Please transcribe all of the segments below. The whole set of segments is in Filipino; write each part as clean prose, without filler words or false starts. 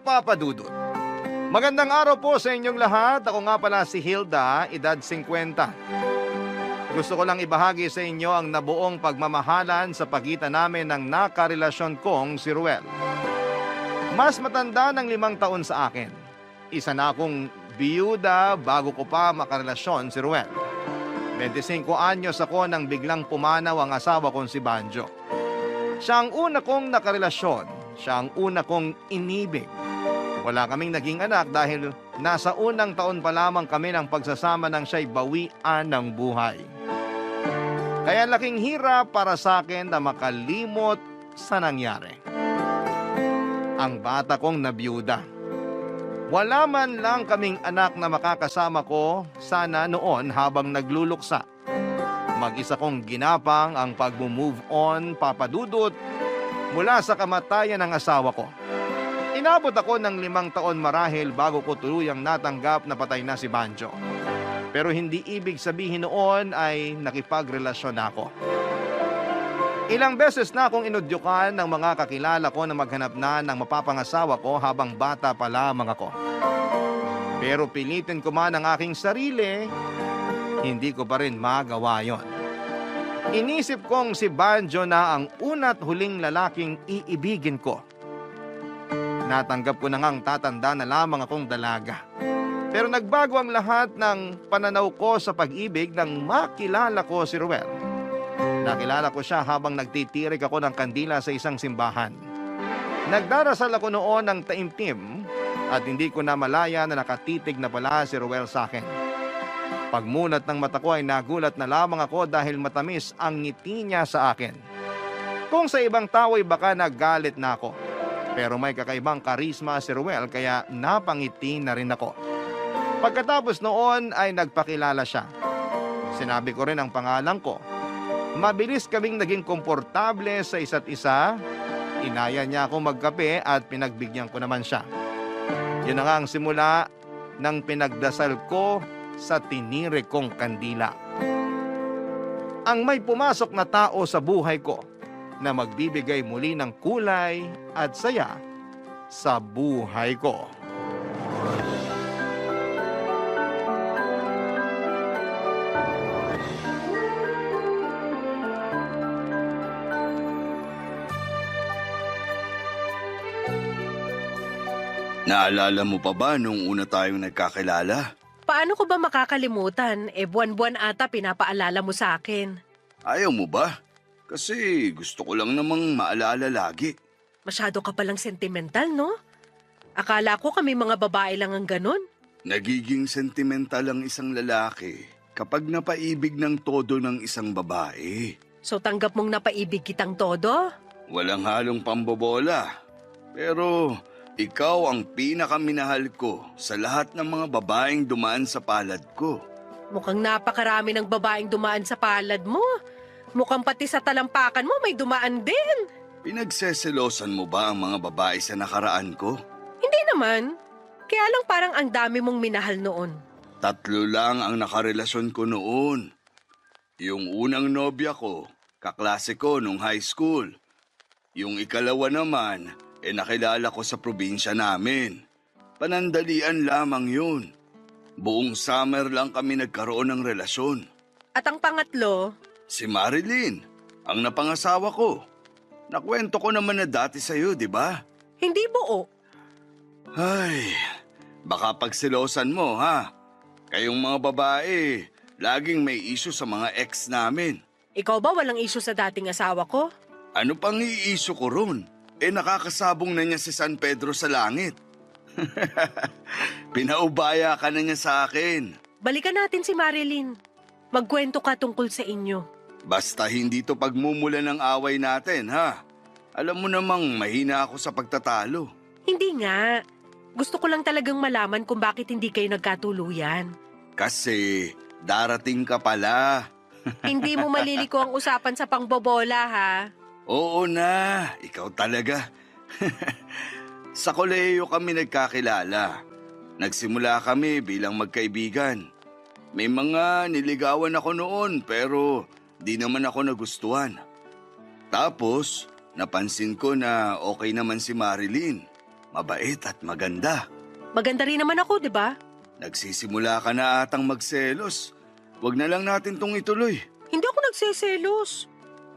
Papa Dudut. Magandang araw po sa inyong lahat. Ako nga pala si Hilda, edad 50. Gusto ko lang ibahagi sa inyo ang nabuong pagmamahalan sa pagitan namin ng nakarelasyon kong si Ruel. Mas matanda ng 5 taon sa akin. Isa na akong biyuda bago ko pa makarelasyon si Ruel. 25 anyos ako nang biglang pumanaw ang asawa kong si Banjo. Siya ang una kong nakarelasyon. Siya ang una kong inibig. Wala kaming naging anak dahil nasa unang taon pa lamang kami ng pagsasama ng siya'y bawian ng buhay. Kaya laking hirap para sa akin na makalimot sa nangyari. Ang bata kong nabiyuda. Wala man lang kaming anak na makakasama ko sana noon habang nagluluksa. Mag-isa kong ginapang ang pag-move on, Papa Dudut, mula sa kamatayan ng asawa ko. Inabot ako ng 5 taon marahil bago ko tuluyang natanggap na patay na si Banjo. Pero hindi ibig sabihin noon ay nakipagrelasyon ako. Ilang beses na akong inudyukan ng mga kakilala ko na maghanap na ng mapapangasawa ko habang bata pa lamang ako. Pero pilitin ko man ang aking sarili, hindi ko pa rin magawa yon. Inisip kong si Banjo na ang una't huling lalaking iibigin ko. Natanggap ko na ngang tatanda na lamang akong dalaga. Pero nagbago ang lahat ng pananaw ko sa pag-ibig nang makilala ko si Ruel. Nakilala ko siya habang nagtitirik ako ng kandila sa isang simbahan. Nagdarasal ako noon ng taimtim at hindi ko na malaya na nakatitig na pala si Ruel sa akin. Pagmulat ng mata ko ay nagulat na lamang ako dahil matamis ang ngiti niya sa akin. Kung sa ibang tao ay baka naggalit na ako. Pero may kakaibang karisma si Ruel kaya napangiti na rin ako. Pagkatapos noon ay nagpakilala siya. Sinabi ko rin ang pangalan ko. Mabilis kaming naging komportable sa isa't isa. Inaya niya ako magkape at pinagbigyan ko naman siya. Yun na nga ang simula ng pinagdasal ko sa tinirik kong kandila. Ang may pumasok na tao sa buhay ko na magbibigay muli ng kulay at saya sa buhay ko. Naalala mo pa ba nung una tayong nagkakilala? Paano ko ba makakalimutan? Buwan-buwan ata pinapaalala mo sa akin. Ayaw mo ba? Kasi gusto ko lang namang maalala lagi. Masyado ka palang sentimental, no? Akala ko kami mga babae lang ang ganun. Nagiging sentimental ang isang lalaki kapag napaibig ng todo ng isang babae. So tanggap mong napaibig kitang todo? Walang halong pambobola. Pero ikaw ang pinakaminahal ko sa lahat ng mga babaeng dumaan sa palad ko. Mukhang napakarami ng babaeng dumaan sa palad mo. Mukhang pati sa talampakan mo may dumaan din. Pinagseselosan mo ba ang mga babae sa nakaraan ko? Hindi naman. Kaya lang parang ang dami mong minahal noon. 3 lang ang nakarelasyon ko noon. Yung unang nobya ko, kaklase ko nung high school. Yung ikalawa naman, nakilala ko sa probinsya namin. Panandalian lamang yun. Buong summer lang kami nagkaroon ng relasyon. At ang pangatlo, Si Marilyn, ang napangasawa ko. Nakwento ko naman na dati sa'yo, di ba? hindi buo. Ay, baka pagsilosan mo, ha? Kayong mga babae, laging may issue sa mga ex namin. Ikaw ba walang issue sa dating asawa ko? Ano pang i-issue ko ron? Nakakasabong na niya si San Pedro sa langit. Pinaubaya ka na niya sa akin. Balikan natin si Marilyn. Magkwento ka tungkol sa inyo. Basta hindi to pagmumula ng away natin, ha? Alam mo namang mahina ako sa pagtatalo. Hindi nga. Gusto ko lang talagang malaman kung bakit hindi kayo nagkatuluyan. Kasi darating ka pala. Hindi mo maliliko ang usapan sa pangbobola, ha? Oo na, ikaw talaga. Sa kolehiyo kami nagkakilala. Nagsimula kami bilang magkaibigan. May mga niligawan ako noon pero di naman ako nagustuhan. Tapos, napansin ko na okay naman si Marilyn. mabait at maganda. Maganda rin naman ako, di ba? Nagsisimula ka na atang magselos. Huwag na lang natin tong ituloy. Hindi ako nagseselos.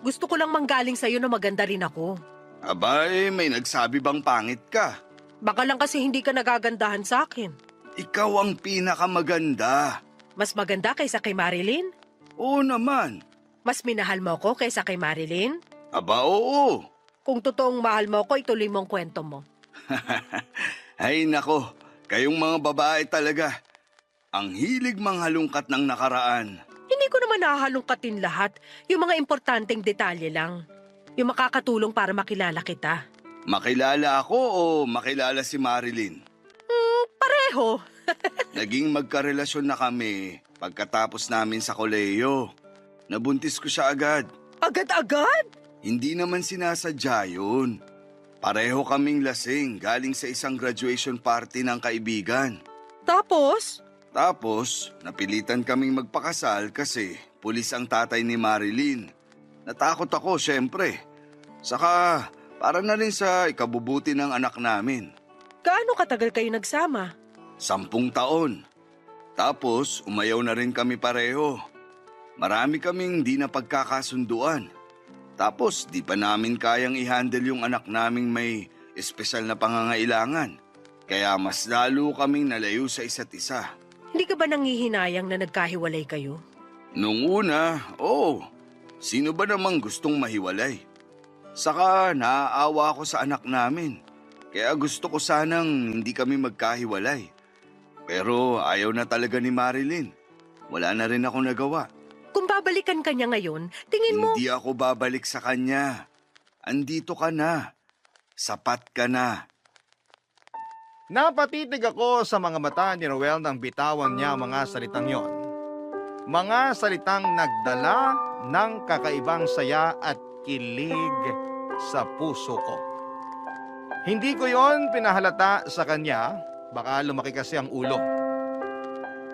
Gusto ko lang manggaling sa'yo na maganda rin ako. Aba may nagsabi bang pangit ka? Baka lang kasi hindi ka nagagandahan sa akin. Ikaw ang pinakamaganda. Mas maganda kaysa kay Marilyn? Oo naman. Mas minahal mo ako kaysa kay Marilyn? Aba oo. Kung totoong mahal mo ako, ituloy mo ang kwento mo. Ay nako, kayong mga babae talaga. Ang hilig manghalungkat ng nakaraan. Hindi ko naman nahahalungkatin lahat. Yung mga importanteng detalye lang. Yung makakatulong para makilala kita. Makilala ako o makilala si Marilyn? Pareho. Naging magkarelasyon na kami pagkatapos namin sa kolehiyo. Nabuntis ko siya agad. Agad-agad? Hindi naman sinasadya yun. Pareho kaming lasing galing sa isang graduation party ng kaibigan. Tapos? Tapos, napilitan kaming magpakasal kasi pulis ang tatay ni Marilyn. Natakot ako, syempre. Saka, para na rin sa ikabubuti ng anak namin. Gaano katagal kayo nagsama? 10 taon. Tapos, umayaw na rin kami pareho. Marami kaming di na pagkakasunduan. Tapos, di pa namin kayang i-handle yung anak naming may espesyal na pangangailangan. Kaya mas lalo kaming nalayo sa isa't isa. Hindi ka ba nangihinayang na nagkahiwalay kayo? Nung una, oo. Sino ba namang gustong mahiwalay? Saka naaawa ako sa anak namin. Kaya gusto ko sanang hindi kami magkahiwalay. Pero ayaw na talaga ni Marilyn. Wala na rin ako nagawa. Kung babalikan ka niya ngayon, tingin mo... Hindi ako babalik sa kanya. Andito ka na. Sapat ka na. Napatitig ako sa mga mata ni Roel nang bitawan niya ang mga salitang yon. Mga salitang nagdala ng kakaibang saya at kilig sa puso ko. Hindi ko yon pinahalata sa kanya, baka lumaki kasi ang ulo.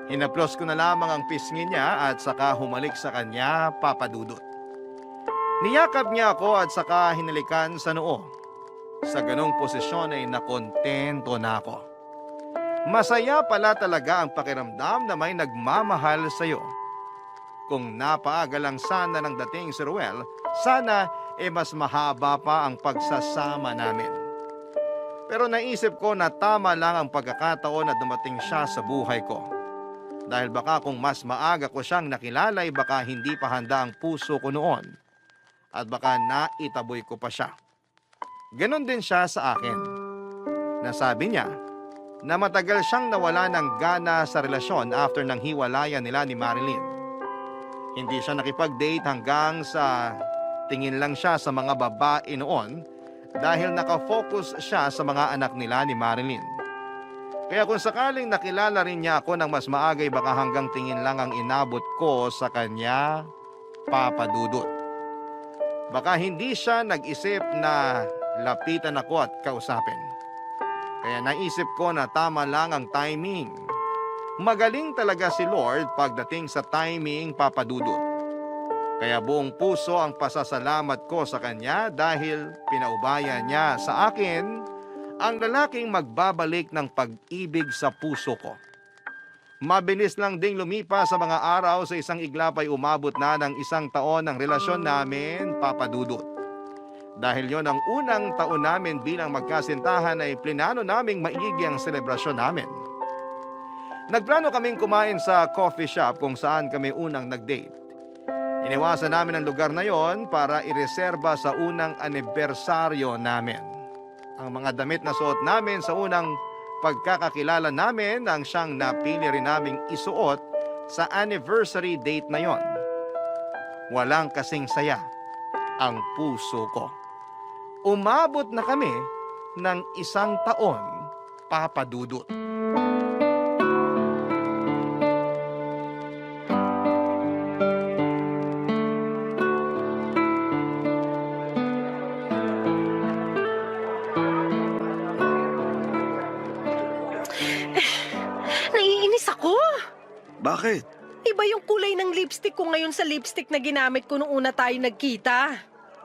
Hinaplos ko na lamang ang pisngi niya at saka humalik sa kanya, papadudot. Niyakap niya ako at saka hinalikan sa noo. Sa ganong posisyon ay nakontento na ako. Masaya pala talaga ang pakiramdam na may nagmamahal sa iyo. Kung napaaga lang sana ng dating si Ruel, sana mas mahaba pa ang pagsasama namin. Pero naisip ko na tama lang ang pagkakataon na dumating siya sa buhay ko. Dahil baka kung mas maaga ko siyang nakilala ay baka hindi pa handa ang puso ko noon. At baka naitaboy ko pa siya. Ganon din siya sa akin. Nasabi niya na matagal siyang nawala ng gana sa relasyon after ng hiwalayan nila ni Marilyn. Hindi siya nakipag-date hanggang sa tingin lang siya sa mga babae noon dahil nakafocus siya sa mga anak nila ni Marilyn. Kaya kung sakaling nakilala rin niya ako ng mas maagay baka hanggang tingin lang ang inabot ko sa kanya, papadudot. Baka hindi siya nag-isip na lapitan ako at kausapin. Kaya naisip ko na tama lang ang timing. Magaling talaga si Lord pagdating sa timing, papadudot. Kaya buong puso ang pasasalamat ko sa Kanya dahil pinaubaya niya sa akin ang lalaking magbabalik ng pag-ibig sa puso ko. Mabilis lang ding lumipas sa mga araw, sa isang iglap ay umabot na ng 1 taon ang relasyon namin, papadudot. Dahil yon ang unang taon namin bilang magkasintahan ay plinano naming maigi ang selebrasyon namin. Nagplano kaming kumain sa coffee shop kung saan kami unang nag-date. Iniwasan namin ang lugar na yon para ireserba sa unang anibersaryo namin. Ang mga damit na suot namin sa unang pagkakakilala namin ang siyang napili rin naming isuot sa anniversary date na yon. Walang kasing saya ang puso ko. Umabot na kami ng 1 taon, papadudot. Naiinis ako. Bakit? Iba yung kulay ng lipstick ko ngayon sa lipstick na ginamit ko nung una tayo nagkita.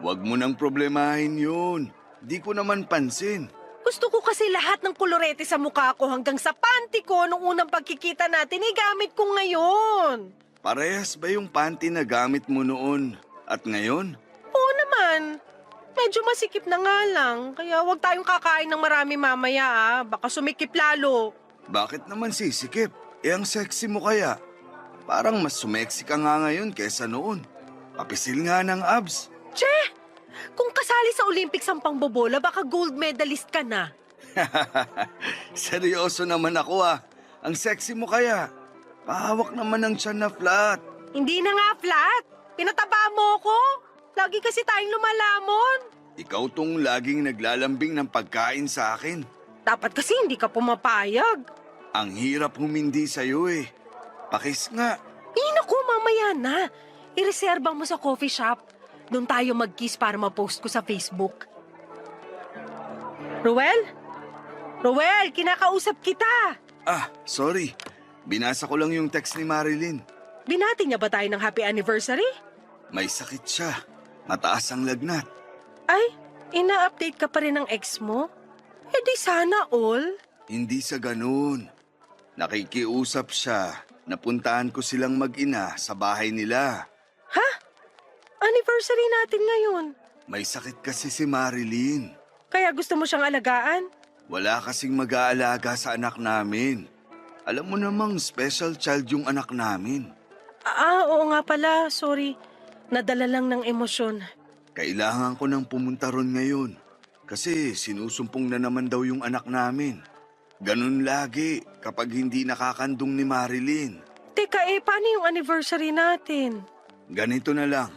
Huwag mo nang problemahin yun. Di ko naman pansin. Gusto ko kasi lahat ng kolorete sa mukha ko hanggang sa panty ko nung unang pagkikita natin ay gamit ko ngayon. Parehas ba yung panty na gamit mo noon at ngayon? Oo naman. Medyo masikip na nga lang. Kaya huwag tayong kakain ng marami mamaya Baka sumikip lalo. Bakit naman sisikip? Ang sexy mo kaya. Parang mas sumeksi ka nga ngayon kesa noon. Papisil nga ng abs. Che! Kung kasali sa Olympics ang pangbobola, baka gold medalist ka na. Seryoso naman ako Ang sexy mo kaya. Pahawak naman ng tiyan na flat. Hindi na nga flat. Pinataba mo ko. Lagi kasi tayong lumalamon. Ikaw tong laging naglalambing ng pagkain sa akin. Dapat kasi hindi ka pumapayag. Ang hirap humindi sa'yo Pakis nga. Naku, mamaya na. Ireserba mo sa coffee shop. Doon tayo mag-kiss para ma-post ko sa Facebook. Ruel? Ruel, kinakausap kita. Sorry. Binasa ko lang yung text ni Marilyn. Binati niya ba tayo ng happy anniversary? May sakit siya. Mataas ang lagnat. Ay, ina-update ka pa rin ng ex mo? Di sana all. Hindi sa ganun. Nakikiusap siya. Napuntahan ko silang mag-ina sa bahay nila. Ha? Anniversary natin ngayon. May sakit kasi si Marilyn. Kaya gusto mo siyang alagaan? Wala kasing mag-aalaga sa anak namin. Alam mo namang special child yung anak namin. Oo nga pala. Sorry. Nadala lang ng emosyon. Kailangan ko nang pumunta ron ngayon. Kasi sinusumpong na naman daw yung anak namin. Ganun lagi kapag hindi nakakandong ni Marilyn. Teka paano yung anniversary natin? Ganito na lang.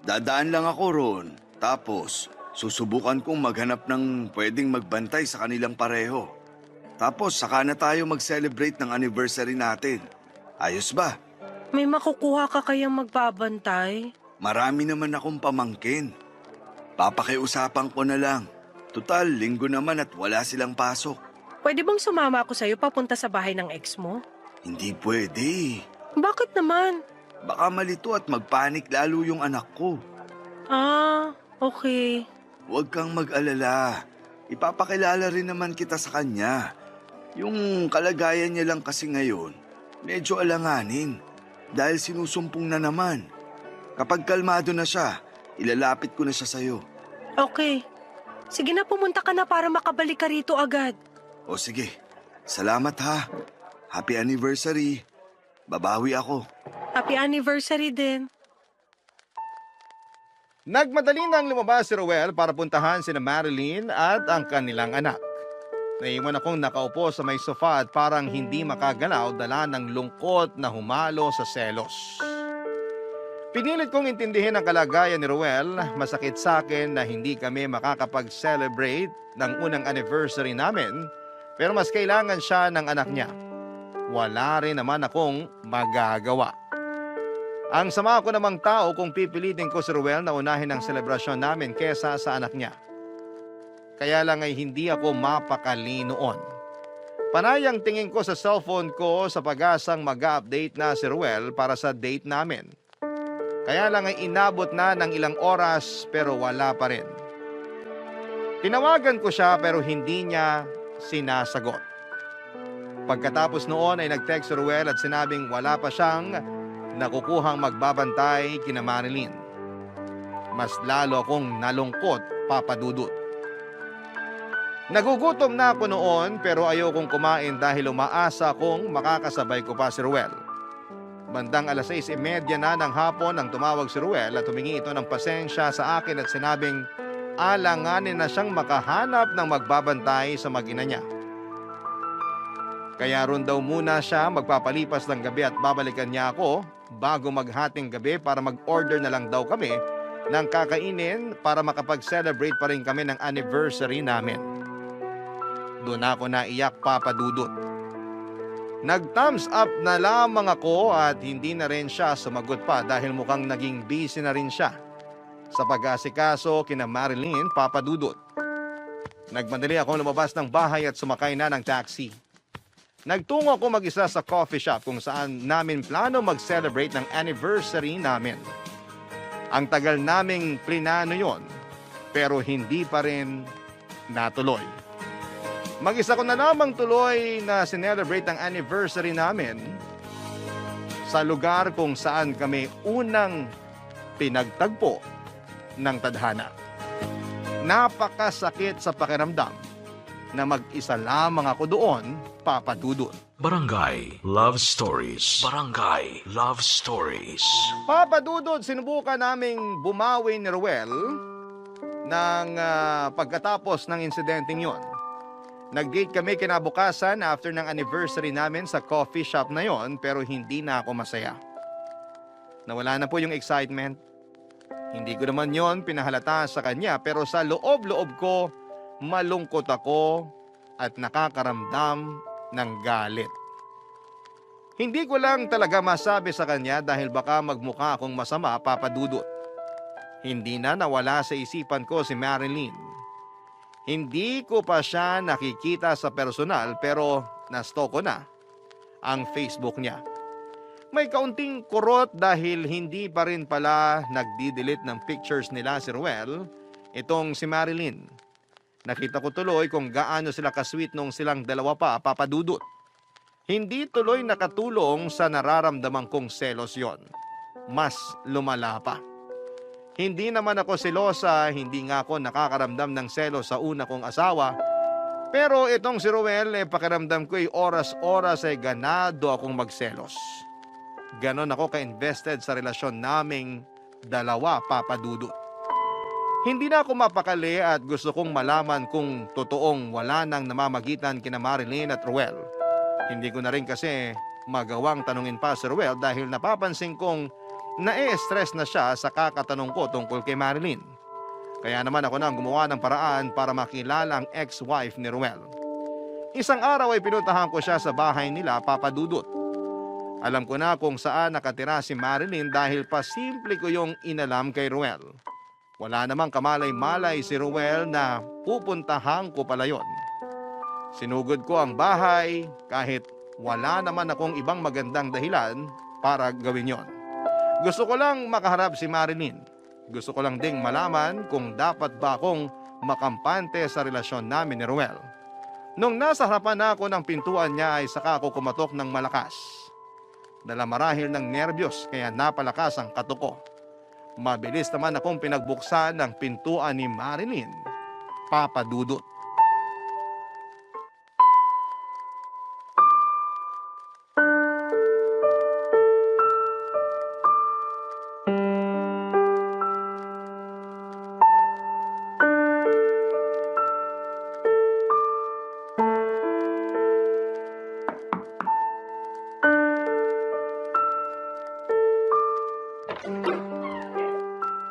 Dadaan lang ako ron. Tapos, susubukan kong maghanap ng pwedeng magbantay sa kanilang pareho. Tapos, saka na tayo mag-celebrate ng anniversary natin. Ayos ba? May makukuha ka kayang magbabantay? Marami naman akong pamangkin. Papakiusapan ko na lang. Tutal, linggo naman at wala silang pasok. Pwede bang sumama ako sa'yo papunta sa bahay ng ex mo? Hindi pwede. Bakit naman? Baka malito at magpanik lalo yung anak ko. Okay. Huwag kang mag-alala. Ipapakilala rin naman kita sa kanya. Yung kalagayan niya lang kasi ngayon, medyo alanganin. Dahil sinusumpong na naman. Kapag kalmado na siya, ilalapit ko na siya sa'yo. Okay. Sige na, pumunta ka na para makabalik ka rito agad. O sige, salamat ha. Happy anniversary. Babawi ako. Happy anniversary din. Nagmadali nang lumabas si Ruel para puntahan sina Marilyn at ang kanilang anak. Naiwan akong nakaupo sa may sofa at parang hindi makagalaw dala ng lungkot na humalo sa selos. Pinilit kong intindihin ang kalagayan ni Ruel. Masakit sa akin na hindi kami makakapag-celebrate ng unang anniversary namin, pero mas kailangan siya ng anak niya. Wala rin naman akong magagawa. Ang sama ko namang tao kung pipilitin ko si Ruel na unahin ang selebrasyon namin kesa sa anak niya. Kaya lang ay hindi ako mapakali noon. Panay ang tingin ko sa cellphone ko sa pag-asang mag-update na si Ruel para sa date namin. Kaya lang ay inabot na ng ilang oras pero wala pa rin. Tinawagan ko siya pero hindi niya sinasagot. Pagkatapos noon ay nag-text si Ruel at sinabing wala pa siyang nakukuhang magbabantay kina Marilyn. Mas lalo akong nalungkot, Papa Dudut. Nagugutom na ako noon pero ayokong kumain dahil umaasa kong makakasabay ko pa si Ruel. Bandang 6:30 na ng hapon nang tumawag si Ruel at humingi ito ng pasensya sa akin at sinabing alanganin na siyang makahanap ng magbabantay sa mag-ina niya. Kaya ron daw muna siya magpapalipas ng gabi at babalikan niya ako bago maghating gabi para mag-order na lang daw kami ng kakainin para makapag-celebrate pa rin kami ng anniversary namin. Doon ako naiyak, Papa Dudut. Nag-thumbs up na lamang ako at hindi na rin siya sumagot pa dahil mukhang naging busy na rin siya sa pag-asikaso kina Marilyn, Papa Dudut. Nagmadali ako lumabas ng bahay at sumakay na ng taxi. Nagtungo ako mag-isa sa coffee shop kung saan namin plano mag-celebrate ng anniversary namin. Ang tagal naming plinano yon, pero hindi pa rin natuloy. Mag-isa ko na lamang tuloy na sinelebrate ang anniversary namin sa lugar kung saan kami unang pinagtagpo ng tadhana. Napakasakit sa pakiramdam na mag-isa lamang ako doon, Papa Dudut. Barangay Love Stories. Barangay Love Stories. Papa Dudut, sinubukan naming bumawi ni Ruel ng pagkatapos ng insidenteng yon. Nag-date kami kinabukasan after ng anniversary namin sa coffee shop na yon, pero hindi na ako masaya. Nawala na po yung excitement. Hindi ko naman yon pinahalata sa kanya, pero sa loob-loob ko, malungkot ako at nakakaramdam ng galit. Hindi ko lang talaga masabi sa kanya dahil baka magmukha akong masama, Papa Dudut. Hindi na nawala sa isipan ko si Marilyn. Hindi ko pa siya nakikita sa personal pero na-stalk ko na ang Facebook niya. May kaunting kurot dahil hindi pa rin pala nagdi-delete ng pictures nila si Ruel, itong si Marilyn. Nakita ko tuloy kung gaano sila kasweet nung silang dalawa pa, Papa Dudut. Hindi tuloy nakatulong sa nararamdaman kong selos yon. Mas lumala pa. Hindi naman ako selosa, hindi nga ako nakakaramdam ng selos sa una kong asawa. Pero itong si Ruel, pakiramdam ko oras-oras ay ganado akong magselos. Ganon ako ka-invested sa relasyon naming dalawa, Papa Dudut. Hindi na ako mapakali at gusto kong malaman kung totoong wala nang namamagitan kina Marilyn at Ruel. Hindi ko na rin kasi magawang tanungin pa si Ruel dahil napapansin kong na-stress na siya sa kakatanong ko tungkol kay Marilyn. Kaya naman ako nang gumawa ng paraan para makilala ang ex-wife ni Ruel. Isang araw ay pinuntahan ko siya sa bahay nila, Papa Dudut. Alam ko na kung saan nakatira si Marilyn dahil pasimple ko yung inalam kay Ruel. Wala namang kamalay-malay si Ruel na pupuntahan ko pala yon. Sinugod ko ang bahay kahit wala naman akong ibang magandang dahilan para gawin yon. Gusto ko lang makaharap si Marilyn. Gusto ko lang ding malaman kung dapat ba akong makampante sa relasyon namin ni Ruel. Nung nasa harapan na ako ng pintuan niya ay saka ako kumatok ng malakas. Dala marahil ng nerbiyos kaya napalakas ang katok ko. Mabilis naman akong pinagbuksan ng pintuan ni Marilyn, Papa Dudut.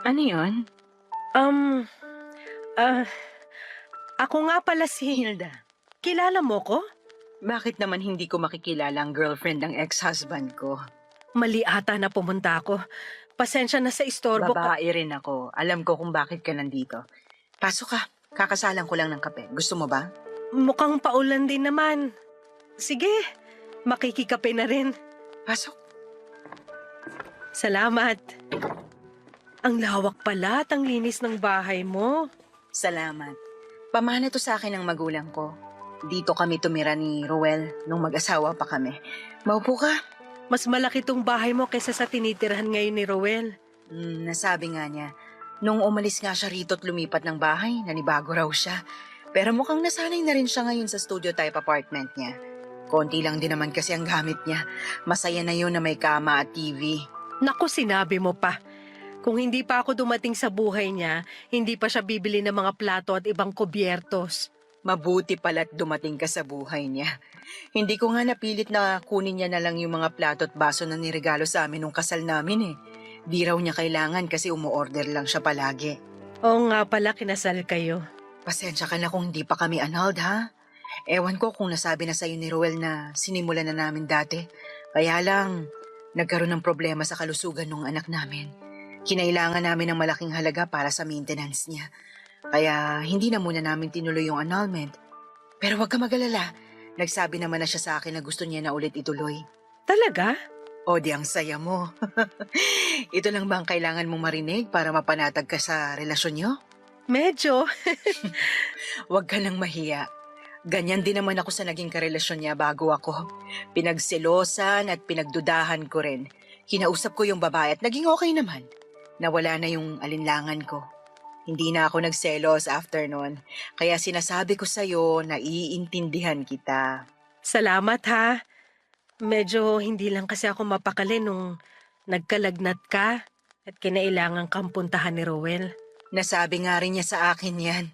Ano yun? Ako nga pala si Hilda. Kilala mo ko? Bakit naman hindi ko makikilala ang girlfriend ng ex-husband ko? Mali ata na pumunta ako. Pasensya na sa istorbo. Babae rin ako. Alam ko kung bakit ka nandito. Pasok ka. Kakasalan ko lang ng kape. Gusto mo ba? Mukhang paulan din naman. Sige, makikikape na rin. Pasok. Salamat. Ang lawak pala at ang linis ng bahay mo. Salamat. Pamana to sa akin ng magulang ko. Dito kami tumira ni Ruel nung mag-asawa pa kami. Maupo ka. Mas malaki tong bahay mo kaysa sa tinitirhan ngayon ni Ruel. Nasabi nga niya, nung umalis nga siya rito at lumipat ng bahay, nanibago raw siya. Pero mukhang nasanay na rin siya ngayon sa studio type apartment niya. Konti lang din naman kasi ang gamit niya. Masaya na yun na may kama at TV. Naku, sinabi mo pa. Kung hindi pa ako dumating sa buhay niya, hindi pa siya bibili ng mga plato at ibang kubyertos. Mabuti pala't dumating ka sa buhay niya. Hindi ko nga napilit na kunin niya na lang yung mga plato at baso na niregalo sa amin nung kasal namin eh. Di raw niya kailangan kasi umu-order lang siya palagi. Oo nga pala, kinasal kayo. Pasensya ka na kung hindi pa kami annulled ha. Ewan ko kung nasabi na sa'yo ni Ruel na sinimulan na namin dati. Kaya lang, nagkaroon ng problema sa kalusugan ng anak namin. Kinailangan namin ng malaking halaga para sa maintenance niya. Kaya hindi na muna namin tinuloy yung annulment. Pero wag ka mag-alala. Nagsabi naman na siya sa akin na gusto niya na ulit ituloy. Talaga? O di ang saya mo. Ito lang ba ang kailangan mong marinig para mapanatag ka sa relasyon niyo? Medyo. Huwag ka nang mahiya. Ganyan din naman ako sa naging karelasyon niya bago ako. Pinagselosan at pinagdudahan ko rin. Kinausap ko yung babae at naging okay naman. Nawala na yung alinlangan ko. Hindi na ako nagselos after nun. Kaya sinasabi ko sa'yo na iintindihan kita. Salamat ha. Medyo hindi lang kasi ako mapakali nung nagkalagnat ka at kinailangan kang puntahan ni Rowel. Nasabi nga rin niya sa akin yan.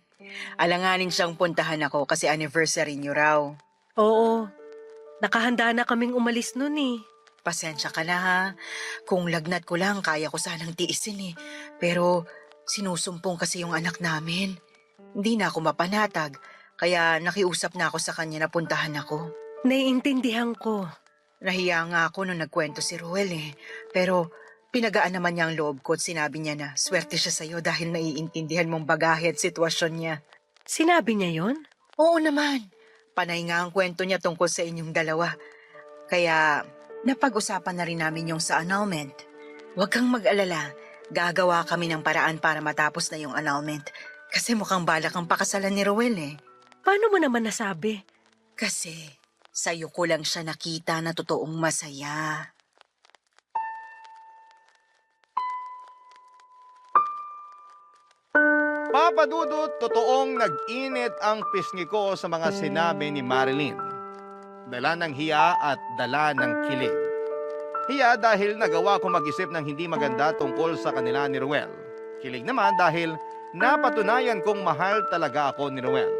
Alanganin siyang puntahan ako kasi anniversary niyo raw. Oo, nakahanda na kaming umalis nun eh. Pasensya ka na ha. Kung lagnat ko lang, kaya ko sanang tiisin eh. Pero sinusumpong kasi yung anak namin. Hindi na ako mapanatag. Kaya nakiusap na ako sa kanya na puntahan ako. Naiintindihan ko. Nahiya nga ako nung nagkwento si Ruel eh. Pero pinagaan naman niya ang loob ko at sinabi niya na swerte siya sa'yo dahil naiintindihan mong bagahe at sitwasyon niya. Sinabi niya yon? Oo naman. Panay nga ang kwento niya tungkol sa inyong dalawa. Kaya napag-usapan na rin namin yung sa annulment. Huwag kang mag-alala. Gagawa kami ng paraan para matapos na yung annulment. Kasi mukhang balak ang pakasalan ni Ruel eh. Paano mo naman nasabi? Kasi sa'yo ko lang siya nakita na totoong masaya. Papa Dudut, totoong nag-init ang pisngi ko sa mga sinabi ni Marilyn. Dala ng hiya at dala ng kilig. Hiya dahil nagawa ko mag-isip ng hindi maganda tungkol sa kanila ni Ruel. Kilig naman dahil napatunayan kong mahal talaga ako ni Ruel.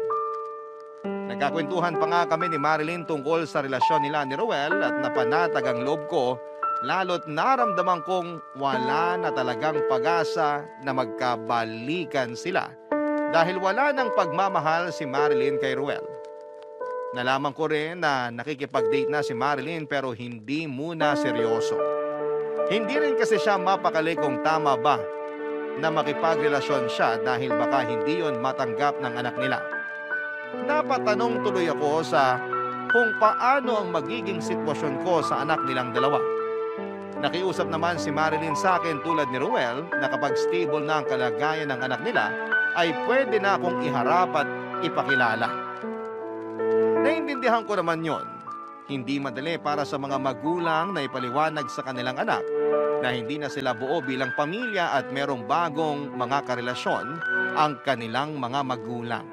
Nagkakwentuhan pa nga kami ni Marilyn tungkol sa relasyon nila ni Ruel at napanatag ang loob ko, lalo't naramdaman kong wala na talagang pag-asa na magkabalikan sila dahil wala nang pagmamahal si Marilyn kay Ruel. Nalaman ko rin na nakikipag-date na si Marilyn pero hindi muna seryoso. Hindi rin kasi siya mapakali kung tama ba na makipagrelasyon siya dahil baka hindi yon matanggap ng anak nila. Napatanong tuloy ako sa kung paano ang magiging sitwasyon ko sa anak nilang dalawa. Nakiusap naman si Marilyn sa akin tulad ni Ruel na kapag stable na ang kalagayan ng anak nila ay pwede na akong iharap at ipakilala. Naintindihan ko naman yon. Hindi madali para sa mga magulang na ipaliwanag sa kanilang anak na hindi na sila buo bilang pamilya at merong bagong mga karelasyon ang kanilang mga magulang.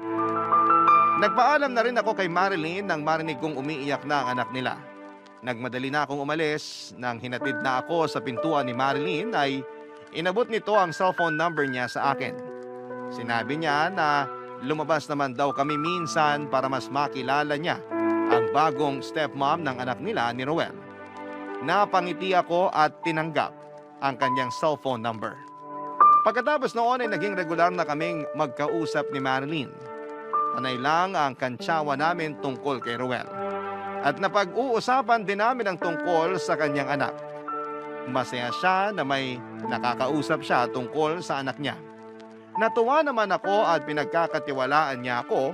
Nagpaalam na rin ako kay Marilyn nang marinig kong umiiyak na ang anak nila. Nagmadali na akong umalis. Nang hinatid na ako sa pintuan ni Marilyn ay inabot nito ang cellphone number niya sa akin. Sinabi niya na lumabas naman daw kami minsan para mas makilala niya ang bagong stepmom ng anak nila ni Ruel. Napangiti ako at tinanggap ang kanyang cellphone number. Pagkatapos noon ay naging regular na kaming magkausap ni Marilyn. Panay lang ang kantsawa namin tungkol kay Ruel. At napag-uusapan din namin ang tungkol sa kanyang anak. Masaya siya na may nakakausap siya tungkol sa anak niya. Natuwa naman ako at pinagkakatiwalaan niya ako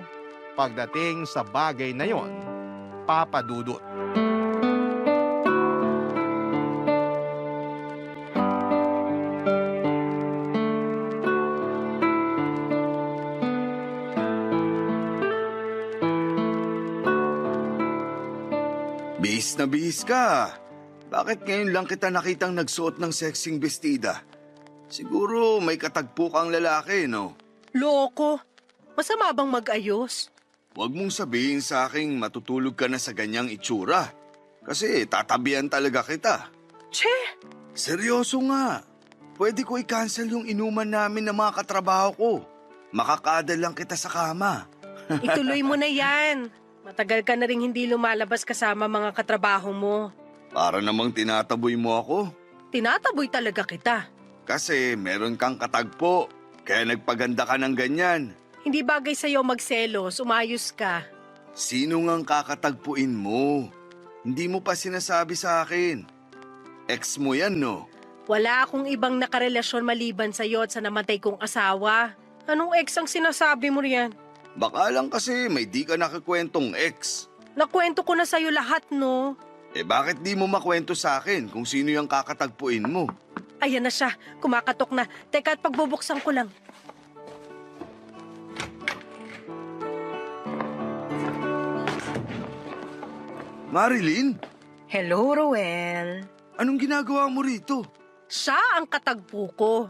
pagdating sa bagay na yon, Papa Dudut. Bihis na bihis ka. Bakit ngayon lang kita nakitang nagsuot ng sexing bestida? Siguro may katagpo kang lalaki, no? Loko, masama bang mag-ayos? Huwag mong sabihin sa aking matutulog ka na sa ganyang itsura. Kasi tatabihan talaga kita. Che, Seryoso nga. Pwede ko i-cancel yung inuman namin ng mga katrabaho ko. Makakadal lang kita sa kama. ituloy mo na yan. Matagal ka na rin hindi lumalabas kasama mga katrabaho mo. Para namang tinataboy mo ako. Tinataboy talaga kita. Kasi meron kang katagpo. Kaya nagpaganda ka ng ganyan. Hindi bagay sa'yo magselos, umayos ka. Sino ngang kakatagpuin mo? Hindi mo pa sinasabi sa akin. Ex mo yan, no? Wala akong ibang nakarelasyon maliban sa'yo at sa namatay kong asawa. Anong ex ang sinasabi mo riyan? Baka lang kasi may di ka nakikwentong ex. Nakwento ko na sa'yo lahat, no? Bakit di mo makwento sa akin kung sino yung kakatagpuin mo? Ayan na siya, kumakatok na. Teka at pagbubuksan ko lang. Marilyn, Hello, Roel. anong ginagawa mo rito? Siya ang katagpo ko.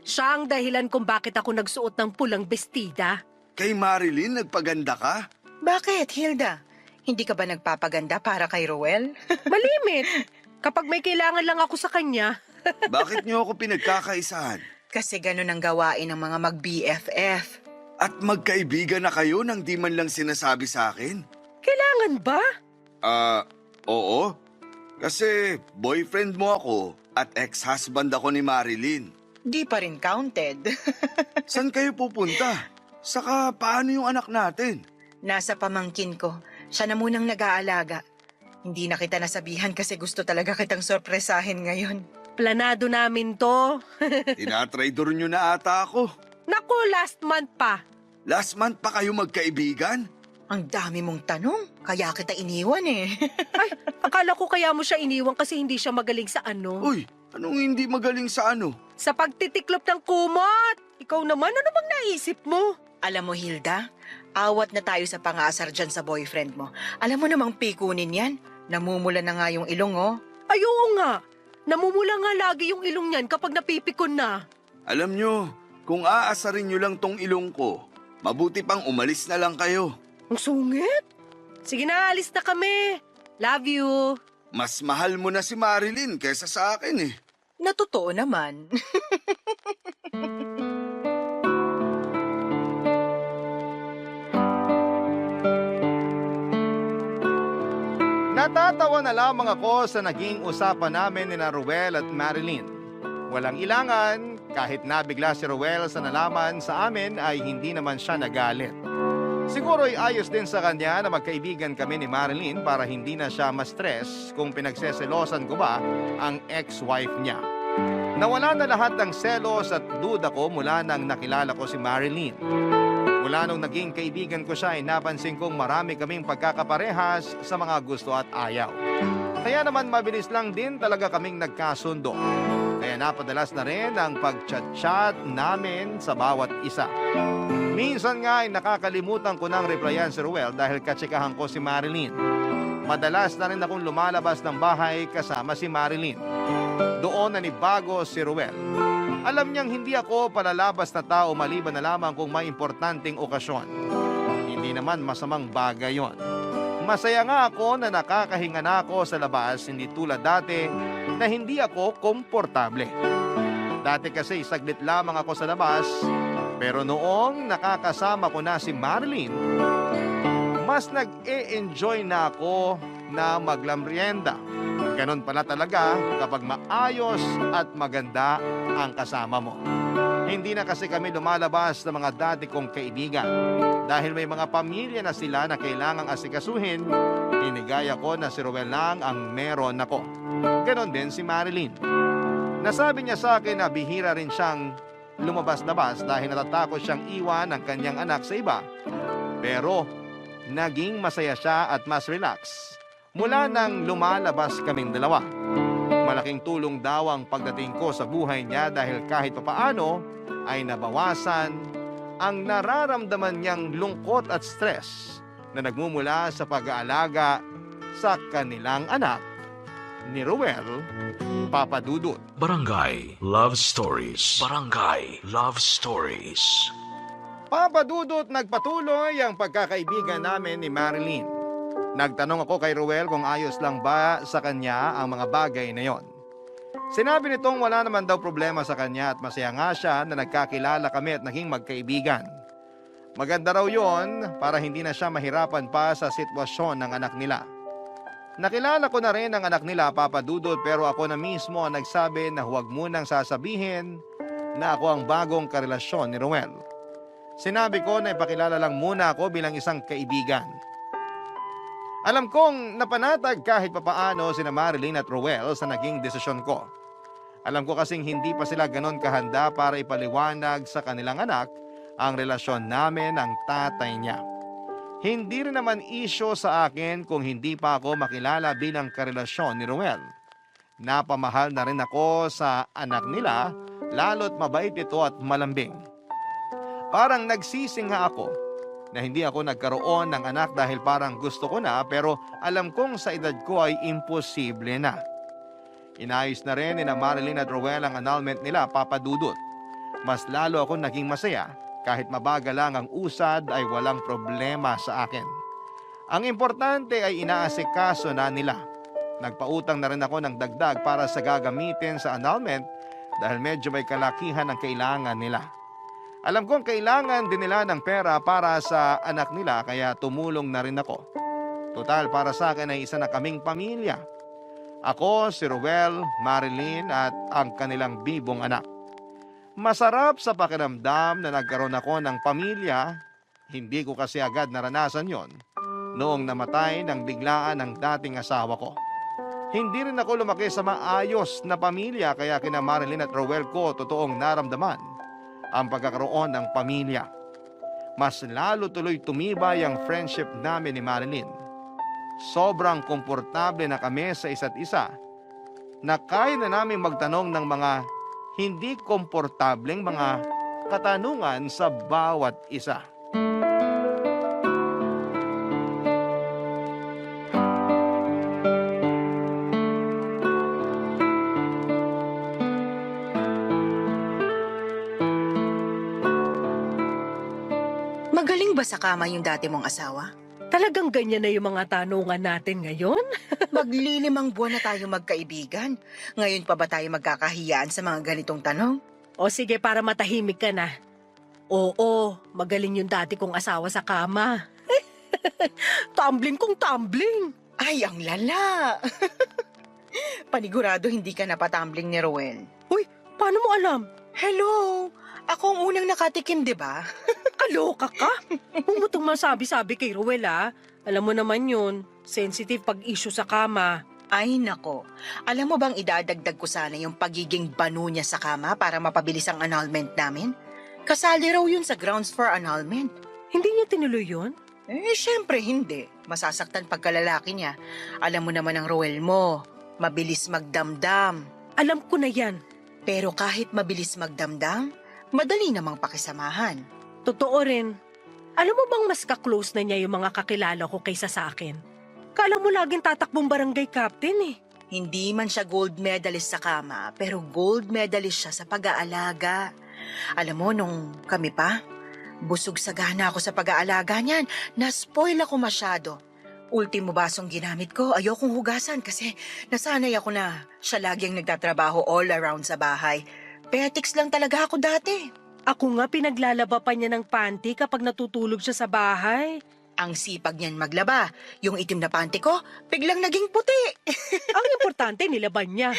Siya ang dahilan kung bakit ako nagsuot ng pulang bestida. Kay Marilyn, nagpaganda ka? Bakit, Hilda? Hindi ka ba nagpapaganda para kay Roel? Malimit. Kapag may kailangan lang ako sa kanya. Bakit niyo ako pinagkakaisahan? Kasi ganun ang gawain ng mga mag-BFF. At magkaibigan na kayo nang di man lang sinasabi sa akin? Kailangan ba? Oo. Kasi boyfriend mo ako at ex-husband ako ni Marilyn. Di pa rin counted. Saan kayo pupunta? Saka paano yung anak natin? Nasa pamangkin ko. Siya na munang nag-aalaga. Hindi na kita nasabihan kasi gusto talaga kitang sorpresahin ngayon. Planado namin to. Tinatraidor nyo na ata ako. Naku, last month pa. Last month pa kayo magkaibigan? Ang dami mong tanong, kaya kita iniwan eh. Ay, akala ko kaya mo siya iniwan kasi hindi siya magaling sa ano. Uy, anong hindi magaling sa ano? Sa pagtitiklop ng kumot. Ikaw naman, ano bang naisip mo? Alam mo, Hilda, awat na tayo sa pang-aasar dyan sa boyfriend mo. Alam mo namang pikunin yan. Namumula na nga yung ilong, oh. Ay, oo nga. Namumula nga lagi yung ilong niyan kapag napipikon na. Alam nyo, kung aasarin nyo lang tong ilong ko, mabuti pang umalis na lang kayo. Ang sungit. Sige na, alis na kami. Love you. Mas mahal mo na si Marilyn kaysa sa akin eh. Natotoo naman. Natatawa na lamang ako sa naging usapan namin ni Ruel at Marilyn. Walang ilangan, kahit nabigla si Ruel sa nalaman sa amin ay hindi naman siya nagalit. Siguro ay ayos din sa kanya na magkaibigan kami ni Marilyn para hindi na siya ma-stress kung pinagseselosan ko ba ang ex-wife niya. Nawala na lahat ng selos at duda ko mula nang nakilala ko si Marilyn. Mula nung naging kaibigan ko siya ay napansin kong marami kaming pagkakaparehas sa mga gusto at ayaw. Kaya naman mabilis lang din talaga kaming nagkasundo. Kaya napadalas na rin ang pag-chat-chat namin sa bawat isa. Minsan nga ay nakakalimutan ko ng replyan si Ruel dahil katsikahan ko si Marilyn. Madalas na rin akong lumalabas ng bahay kasama si Marilyn. Doon nanibago si Ruel. Alam niyang hindi ako palalabas na tao maliban na lamang kung may importanteng okasyon. Hindi naman masamang bagay yon. Masaya nga ako na nakakahinga na ako sa labas, hindi tulad dati na hindi ako komportable. Dati kasi saglit lamang ako sa labas, pero noong nakakasama ko na si Marilyn, mas nag-e-enjoy na ako na maglamrienda. Ganon pala talaga kapag maayos at maganda ang kasama mo. Hindi na kasi kami lumalabas ng mga dati kong kaibigan. Dahil may mga pamilya na sila na kailangang asikasuhin, inigaya ko na si Ruel lang ang meron ako. Ganon din si Marilyn. Nasabi niya sa akin na bihira rin siyang lumabas-labas dahil natatakot siyang iwan ang kanyang anak sa iba. Pero naging masaya siya at mas relax mula nang lumalabas kaming dalawa. Malaking tulong daw ang pagdating ko sa buhay niya dahil kahit papaano ay nabawasan ang nararamdaman niyang lungkot at stress na nagmumula sa pag-aalaga sa kanilang anak ni Ruel, Papa Dudut. Barangay Love Stories. Barangay Love Stories. Papa Dudut, nagpatuloy ang pagkakaibigan namin ni Marilyn. Nagtanong ako kay Ruel kung ayos lang ba sa kanya ang mga bagay na yon. Sinabi nitong wala naman daw problema sa kanya at masaya nga siya na nagkakilala kami at naging magkaibigan. Maganda raw yon para hindi na siya mahirapan pa sa sitwasyon ng anak nila. Nakilala ko na rin ang anak nila, Papa Dudut, pero ako na mismo ang nagsabi na huwag munang sasabihin na ako ang bagong karelasyon ni Ruel. Sinabi ko na ipakilala lang muna ako bilang isang kaibigan. Alam kong napanatag kahit papaano sina Marilyn at Ruel sa naging desisyon ko. Alam ko kasing hindi pa sila ganon kahanda para ipaliwanag sa kanilang anak ang relasyon namin ng tatay niya. Hindi rin naman isyo sa akin kung hindi pa ako makilala bilang karelasyon ni Ruel. Napamahal na rin ako sa anak nila, lalo't mabait ito at malambing. Parang nagsisi nga ako na hindi ako nagkaroon ng anak dahil parang gusto ko na pero alam kong sa edad ko ay imposible na. Inayos na rin ni na Marilyn at Rowel ang annulment nila, Papa Dudut. Mas lalo ako naging masaya kahit mabagal lang ang usad ay walang problema sa akin. Ang importante ay inaasikaso na nila. Nagpautang na rin ako ng dagdag para sa gagamitin sa annulment dahil medyo may kalakihan ang kailangan nila. Alam kong kailangan din nila ng pera para sa anak nila kaya tumulong na rin ako. Total para sa akin ay isa na kaming pamilya. Ako, si Rowel, Marilyn at ang kanilang bibong anak. Masarap sa pakiramdam na nagkaroon ako ng pamilya. Hindi ko kasi agad naranasan yon noong namatay ng biglaan ng dating asawa ko. Hindi rin ako lumaki sa maayos na pamilya kaya kina Marilyn at Rowel ko totoong naramdaman ang pagkakaroon ng pamilya. Mas lalo tuloy tumibay ang friendship namin ni Marilyn. Sobrang komportable na kami sa isa't isa na kaya na namin magtanong ng mga hindi komportableng mga katanungan sa bawat isa. Magaling ba sa kama yung dati mong asawa? Talagang ganyan na yung mga tanungan natin ngayon? Maglilimang buwan na tayo magkaibigan. Ngayon pa ba tayo magkakahiyaan sa mga ganitong tanong? O sige, para matahimik ka na. Oo, magaling yung dati kong asawa sa kama. Tumbling kong tumbling. Ay, ang lala! Panigurado hindi ka napatumbling ni Rowel. Uy, paano mo alam? Hello! Ako ang unang nakatikim, di ba? Kaloka ka? Huwag mo itong masabi-sabi kay Rowel, ah. Alam mo naman yun, sensitive pag issue sa kama. Ay, nako. Alam mo bang idadagdag ko sana yung pagiging banu niya sa kama para mapabilis ang annulment namin? Kasali raw yun sa grounds for annulment. Hindi niya tinuloy yun? Syempre hindi. Masasaktan pagkalalaki niya. Alam mo naman ang Rowel mo, mabilis magdamdam. Alam ko na yan. Pero kahit mabilis magdamdam, madali namang pakisamahan. Totoo rin. Alam mo bang mas ka-close na niya yung mga kakilala ko kaysa sa akin? Kala mo laging tatakbong barangay captain eh. Hindi man siya gold medalist sa kama, pero gold medalist siya sa pag-aalaga. Alam mo, nung kami pa, busog sagana ako sa pag-aalaga niyan. Na-spoil ako masyado. Ultimo basong ginamit ko, ayokong hugasan kasi nasanay ako na siya lagi ang nagtatrabaho all around sa bahay. Petics lang talaga ako dati. Ako nga pinaglalaba pa niya ng panty kapag natutulog siya sa bahay. Ang sipag niyan maglaba. Yung itim na panty ko, biglang naging puti. Ang importante, nilaban niya.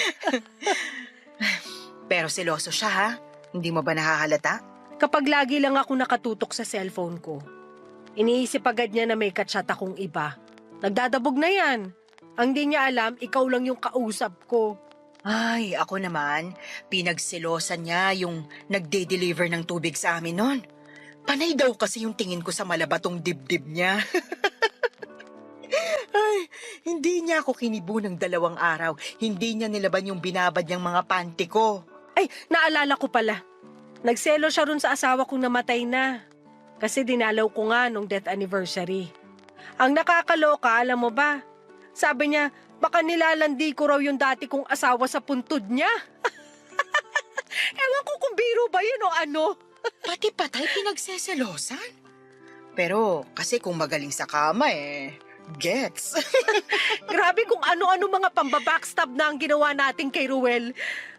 Pero seloso siya ha? Hindi mo ba nahahalata? Kapag lagi lang ako nakatutok sa cellphone ko, iniisip agad niya na may kachat akong iba. Nagdadabog na yan. Ang di niya alam, ikaw lang yung kausap ko. Ay, ako naman, pinagselosan niya yung nagde-deliver ng tubig sa amin nun. Panay daw kasi yung tingin ko sa malabatong dibdib niya. Ay, hindi niya ako kinibo ng 2 araw. Hindi niya nilaban yung binabad niyang mga panty ko. Ay, naalala ko pala. Nagselo siya ron sa asawa kong namatay na. Kasi dinalaw ko nga nung death anniversary. Ang nakakaloka, alam mo ba? Sabi niya, baka nilalandi ko raw yung dati kong asawa sa puntod niya. Ewan ko kung biro ba yun o ano. Pati patay pinagseselosan? Pero kasi kung magaling sa kama gets. Grabe kung ano-ano mga pambabackstab na ang ginawa natin kay Ruel.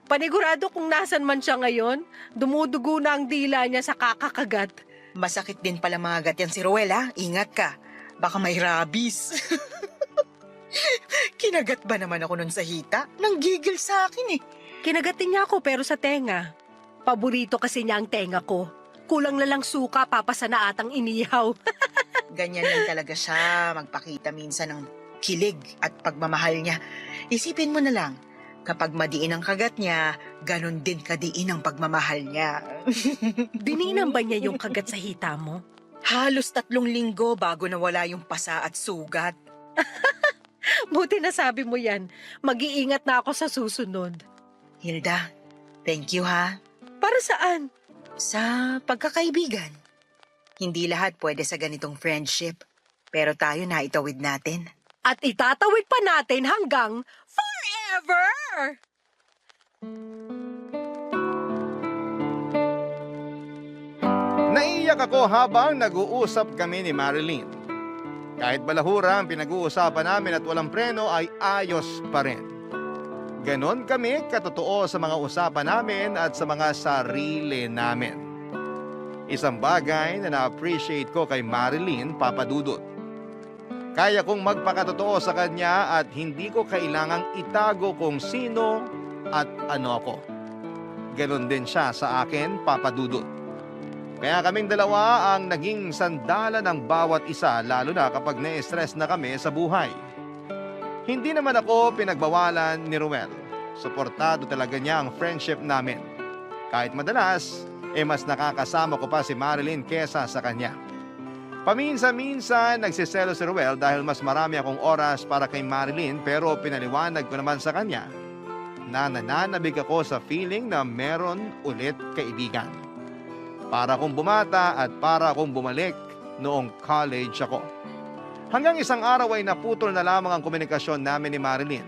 Panigurado kung nasan man siya ngayon, dumudugo na ang dila niya sa kakakagat. Masakit din pala mga gat yan si Rowel ha. Ingat ka. Baka may rabies. Kinagat ba naman ako nun sa hita? Nanggigil sa akin Kinagatin niya ako pero sa tenga. Paborito kasi niya ang tenga ko. Kulang na lang suka, papasa na atang inihaw. Ganyan lang talaga siya, magpakita minsan ng kilig at pagmamahal niya. Isipin mo na lang, kapag madiin ang kagat niya, ganon din kadiin ang pagmamahal niya. Bininan ba niya yung kagat sa hita mo? Halos 3 linggo bago nawala yung pasa at sugat. Buti na sabi mo yan. Mag-iingat na ako sa susunod. Hilda, thank you ha. Para saan? Sa pagkakaibigan. Hindi lahat pwede sa ganitong friendship. Pero tayo na itawid natin. At itatawid pa natin hanggang forever! Naiyak ako habang nag-uusap kami ni Marilyn. Kahit balahura ang pinag-uusapan namin at walang preno ay ayos pa rin. Ganon kami katotoo sa mga usapan namin at sa mga sarili namin. Isang bagay na na-appreciate ko kay Marilyn, Papa Dudut. Kaya kong magpakatotoo sa kanya at hindi ko kailangang itago kung sino at ano ako. Ganon din siya sa akin, Papa Dudut. Kaya kaming dalawa ang naging sandalan ng bawat isa lalo na kapag na-stress na kami sa buhay. Hindi naman ako pinagbawalan ni Ruel. Suportado talaga niya ang friendship namin. Kahit madalas, mas nakakasama ko pa si Marilyn kesa sa kanya. Paminsan-minsan nagsiselo si Ruel dahil mas marami akong oras para kay Marilyn pero pinaliwanag ko naman sa kanya na nananabig ako sa feeling na meron ulit kaibigan. Para akong bumata at para akong bumalik noong college ako. Hanggang isang araw ay naputol na lamang ang komunikasyon namin ni Marilyn.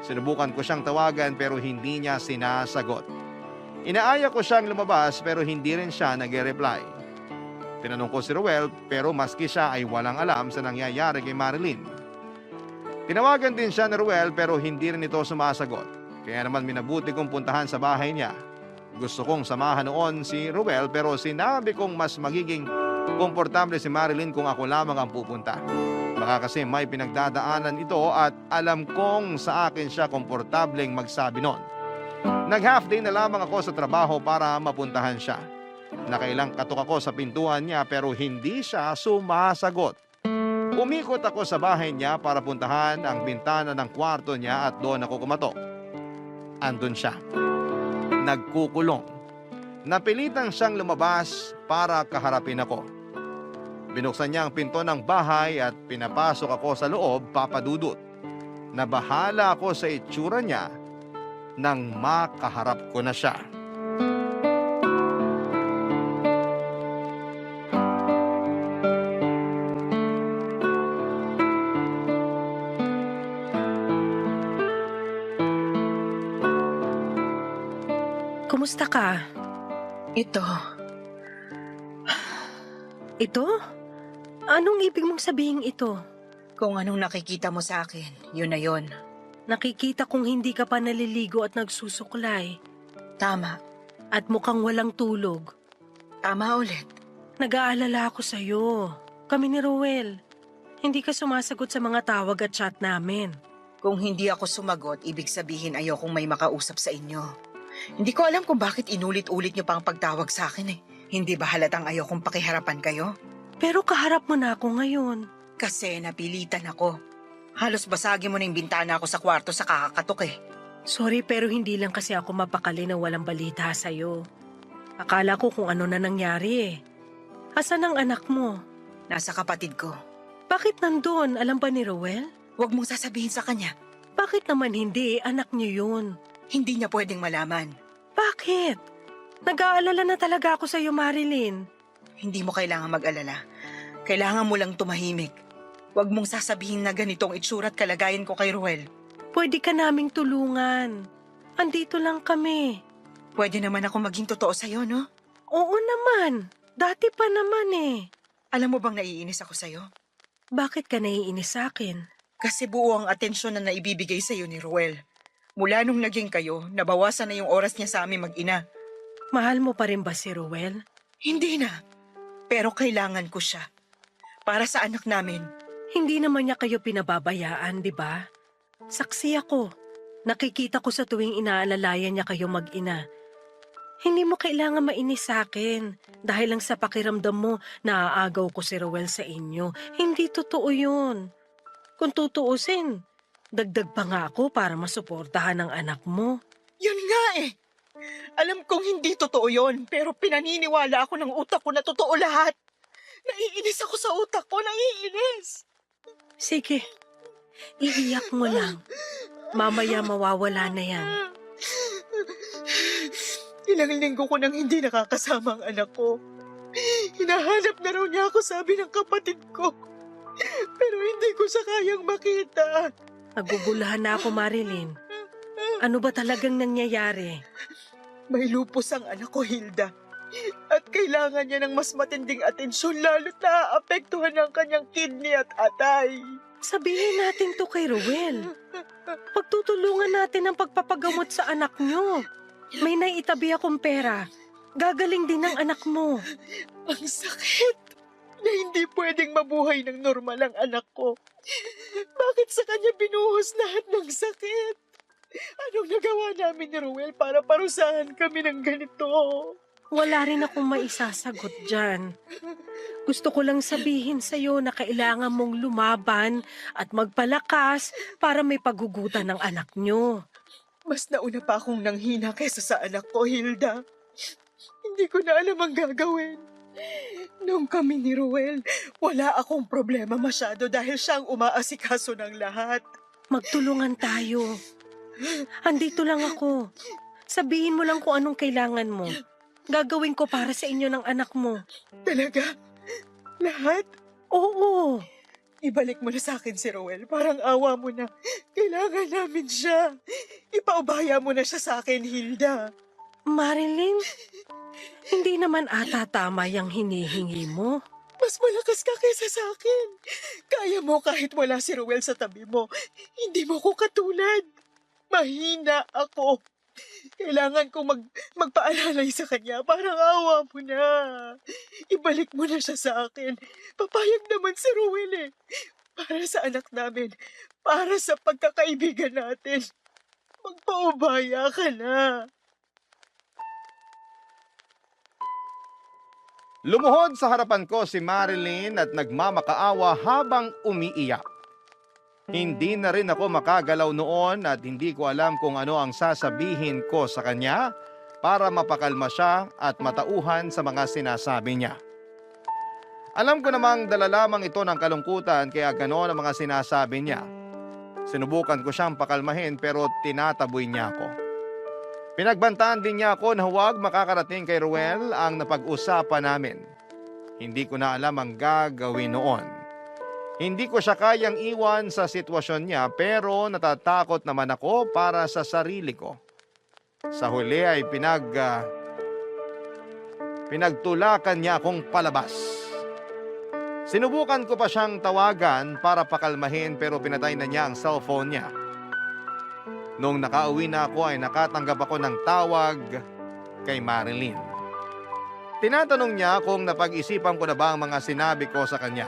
Sinubukan ko siyang tawagan pero hindi niya sinasagot. Inaaya ko siyang lumabas pero hindi rin siya nag-reply. Tinanong ko si Ruel pero maski siya ay walang alam sa nangyayari kay Marilyn. Tinawagan din siya ni Ruel pero hindi rin ito sumasagot. Kaya naman minabuti kong puntahan sa bahay niya. Gusto kong samahan noon si Ruel pero sinabi kong mas magiging komportable si Marilyn kung ako lamang ang pupunta. Baka kasi may pinagdadaanan ito at alam kong sa akin siya komportableng magsabi noon. Nag-half day na lamang ako sa trabaho para mapuntahan siya. Nakailang katok ako sa pintuan niya pero hindi siya sumasagot. Umikot ako sa bahay niya para puntahan ang bintana ng kwarto niya at doon ako kumatok. Andun siya. Nagkukulong. Napilitan siyang lumabas para kaharapin ako. Binuksan niya ang pinto ng bahay at pinapasok ako sa loob, Papa Dudut. Nabahala ako sa itsura niya nang makaharap ko na siya. Kumusta ka? Ito, Ito? Anong ibig mong sabihin ito? kung anong nakikita mo sa akin, yun na yun. Nakikita kong hindi ka pa naliligo at nagsusuklay. Tama. At mukhang walang tulog. Tama ulit. Nag-aalala ako sa'yo. Kami ni Ruel. Hindi ka sumasagot sa mga tawag at chat namin. Kung hindi ako sumagot, ibig sabihin ayokong may makausap sa inyo. Hindi ko alam kung bakit inulit-ulit niyo pang pagtawag sa akin eh. Hindi ba halatang ayokong pakiharapan kayo? Pero kaharap mo na ako ngayon. Kasi napilitan ako. Halos basagin mo na yung bintana ako sa kwarto sa kakakatok eh. Sorry pero hindi lang kasi ako mapakali na walang balita sa'yo. Akala ko kung ano na nangyari eh. Asan ang anak mo? Nasa kapatid ko. Bakit nandun? Alam ba ni Ruel? Huwag mong sasabihin sa kanya. Bakit naman hindi? Anak niyo yun. Hindi niya pwedeng malaman. Bakit? Nag-aalala na talaga ako sa'yo, Marilyn. Hindi mo kailangan mag-alala. Kailangan mo lang tumahimik. Huwag mong sasabihin na ganitong itsura at kalagayan ko kay Ruel. Pwede ka naming tulungan. Andito lang kami. Pwede naman ako maging totoo sa'yo, no? Oo naman. Dati pa naman eh. Alam mo bang naiinis ako sa'yo? Bakit ka naiinis sa akin? Kasi buo ang atensyon na naibibigay sa'yo ni Ruel. Mula nung naging kayo, nabawasan na yung oras niya sa amin mag-ina. Mahal mo pa rin ba si Ruel? Hindi na. Pero kailangan ko siya. Para sa anak namin. Hindi naman niya kayo pinababayaan, di ba? Saksi ako. Nakikita ko sa tuwing inaalalayan niya kayo mag-ina. Hindi mo kailangan mainis sa akin dahil lang sa pakiramdam mo na aagaw ko si Ruel sa inyo. Hindi totoo yun. Kung tutuusin, dagdag pa nga ako para masuportahan ang anak mo. Yun nga eh. Alam kong hindi totoo yon, pero pinaniniwala ako ng utak ko na totoo lahat. Naiinis ako sa utak ko, naiinis. Sige, iiyak mo lang. Mamaya mawawala na yan. Ilang linggo ko nang hindi nakakasama ang anak ko. Hinahanap na raw niya ako, sabi ng kapatid ko. Pero hindi ko siya kayang makita. Naguguluhan na ako, Marilyn. Ano ba talagang nangyayari? May lupus ang anak ko, Hilda. At kailangan niya ng mas matinding atensyon, lalo't naaapektuhan ang kanyang kidney at atay. Sabihin natin to kay Ruel. Pagtutulungan natin ang pagpapagamot sa anak nyo. May naitabi akong pera. Gagaling din ang anak mo. Ang sakit na hindi pwedeng mabuhay ng normal ang anak ko. Bakit sa kanya binuhos lahat ng sakit? Anong nagawa namin ni Ruel para parusahan kami ng ganito? Wala rin akong maisasagot dyan. Gusto ko lang sabihin sa'yo na kailangan mong lumaban at magpalakas para may pagugutan ng anak nyo. Mas nauna pa akong nanghina kaysa sa anak ko, Hilda. Hindi ko na alam ang gagawin. Nung kami ni Ruel, wala akong problema masyado dahil siyang umaasikaso ng lahat. Magtulungan tayo. Andito lang ako. Sabihin mo lang kung anong kailangan mo. Gagawin ko para sa inyo ng anak mo. Talaga? Lahat? Oo. Ibalik mo na sa akin si Ruel. Parang awa mo na. Kailangan namin siya. Ipaubaya mo na siya sa akin, Hilda. Marilyn, hindi naman ata tama yung hinihingi mo. Mas malakas ka kaysa sa akin. Kaya mo kahit wala si Ruel sa tabi mo. Hindi mo ko katulad. Mahina ako. Kailangan kong magpaalalay sa kanya. Parang awa mo na. Ibalik mo na siya sa akin. Papayag naman si Ruel eh. Para sa anak namin. Para sa pagkakaibigan natin. Magpaubaya ka na. Lumuhod sa harapan ko si Marilyn at nagmamakaawa habang umiiyak. Hindi na rin ako makagalaw noon at hindi ko alam kung ano ang sasabihin ko sa kanya para mapakalma siya at matauhan sa mga sinasabi niya. Alam ko namang dala lamang ito ng kalungkutan kaya gano'n ang mga sinasabi niya. Sinubukan ko siyang pakalmahin pero tinataboy niya ako. Pinagbantaan din niya ako na huwag makakarating kay Ruel ang napag-usapan namin. Hindi ko na alam ang gagawin noon. Hindi ko siya kayang iwan sa sitwasyon niya pero natatakot naman ako para sa sarili ko. Sa huli ay pinagtulakan niya akong palabas. Sinubukan ko pa siyang tawagan para pakalmahin pero pinatay na niya ang cellphone niya. Nung nakauwi na ako ay nakatanggap ako ng tawag kay Marilyn. Tinatanong niya kung napag-isipan ko na ba ang mga sinabi ko sa kanya.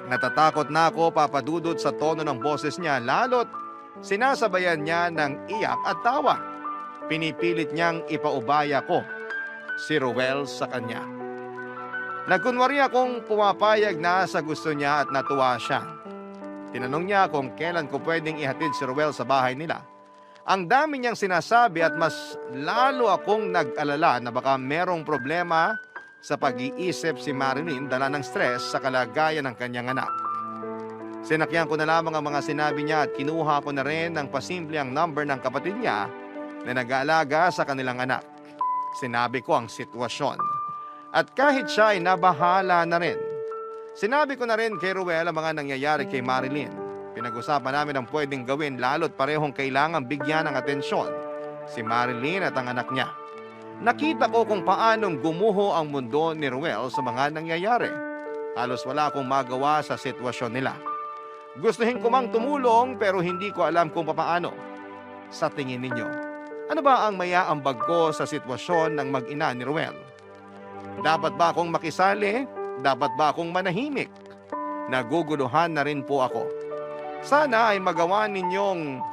Natatakot na ako, Papa Dudut, sa tono ng boses niya lalo't sinasabayan niya ng iyak at tawa. Pinipilit niyang ipaubaya ko si Ruel sa kanya. Nagkunwari akong pumapayag na sa gusto niya at natuwa siya. Tinanong niya kung kailan ko pwedeng ihatid si Ruel sa bahay nila. Ang dami niyang sinasabi at mas lalo akong nag-alala na baka merong problema sa pag-iisip si Marilyn dala ng stress sa kalagayan ng kanyang anak. Sinakyan ko na lamang ang mga sinabi niya at kinuha ko na rin ng pasimple ang number ng kapatid niya na nag-aalaga sa kanilang anak. Sinabi ko ang sitwasyon. At kahit siya ay nabahala na rin, sinabi ko na rin kay Ruel ang mga nangyayari kay Marilyn. Pinag-usapan namin ang pwedeng gawin lalo't parehong kailangang bigyan ng atensyon si Marilyn at ang anak niya. Nakita ko kung paanong gumuho ang mundo ni Ruel sa mga nangyayari. Halos wala akong magawa sa sitwasyon nila. Gustuhin ko mang tumulong pero hindi ko alam kung paano. Sa tingin ninyo, ano ba ang mayaambag ko sa sitwasyon ng mag-ina ni Ruel? Dapat ba akong makisali? Dapat ba akong manahimik? Naguguluhan na rin po ako. Sana ay magawa ninyong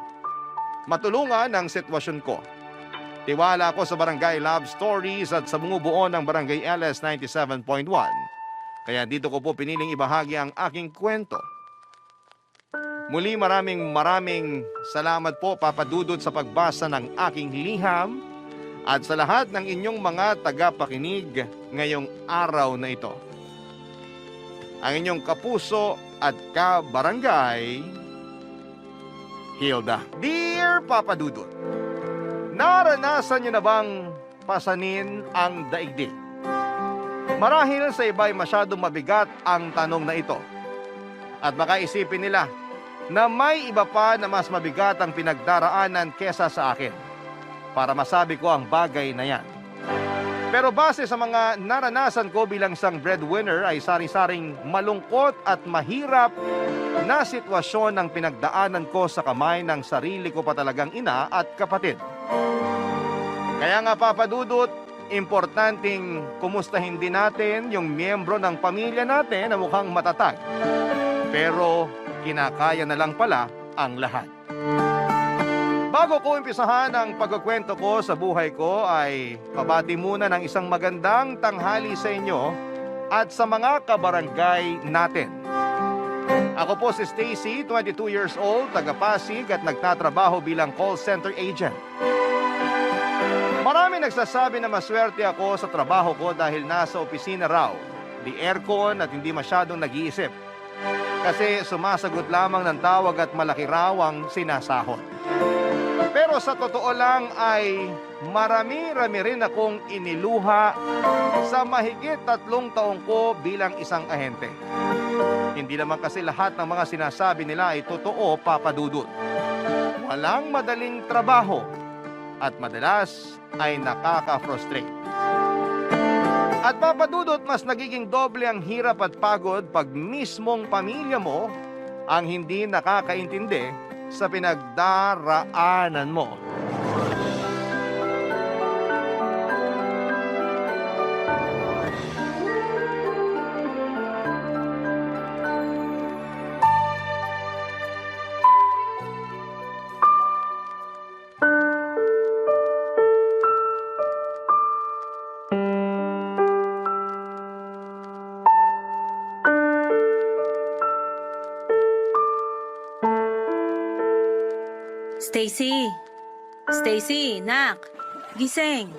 matulungan ang sitwasyon ko. Tiwala ako sa Barangay Love Stories at sa bumubuo ng Barangay LS 97.1. Kaya dito ko po piniling ibahagi ang aking kwento. Muli maraming salamat po, Papa Dudut, sa pagbasa ng aking liham at sa lahat ng inyong mga tagapakinig ngayong araw na ito. Ang inyong kapuso at kabarangay, Hilda. Dear Papa Dudut, naranasan niyo na bang pasanin ang daigdig? Marahil sa iba ay masyadong mabigat ang tanong na ito. At baka isipin nila na may iba pa na mas mabigat ang pinagdaraanan kesa sa akin para masabi ko ang bagay na yan. Pero base sa mga naranasan ko bilang isang breadwinner ay sari-saring malungkot at mahirap na sitwasyon ang pinagdaanan ko sa kamay ng sarili ko pa talagang ina at kapatid. Kaya nga Papa Dudut, importanteng kumustahin din natin yung miyembro ng pamilya natin na mukhang matatag. Pero kinakaya na lang pala ang lahat. Bago ko umpisahan ang pagkukwento ko sa buhay ko ay pabati muna ng isang magandang tanghali sa inyo at sa mga kabarangay natin. Ako po si Stacy, 22 years old, taga Pasig at nagtatrabaho bilang call center agent. Marami nagsasabi na maswerte ako sa trabaho ko dahil nasa opisina raw, di aircon at hindi masyadong nag-iisip. Kasi sumasagot lamang ng tawag at malaki raw ang sinasahod. Pero sa totoo lang ay marami-rami rin akong iniluha sa mahigit 3 taong ko bilang isang ahente. Hindi naman kasi lahat ng mga sinasabi nila ay totoo, Papa Dudut. Walang madaling trabaho at madalas ay nakaka-frustrate. At Papa Dudut, mas nagiging doble ang hirap at pagod pag mismong pamilya mo ang hindi nakakaintindi sa pinagdaraanan mo. Stacy! Stacy, nak! Gising!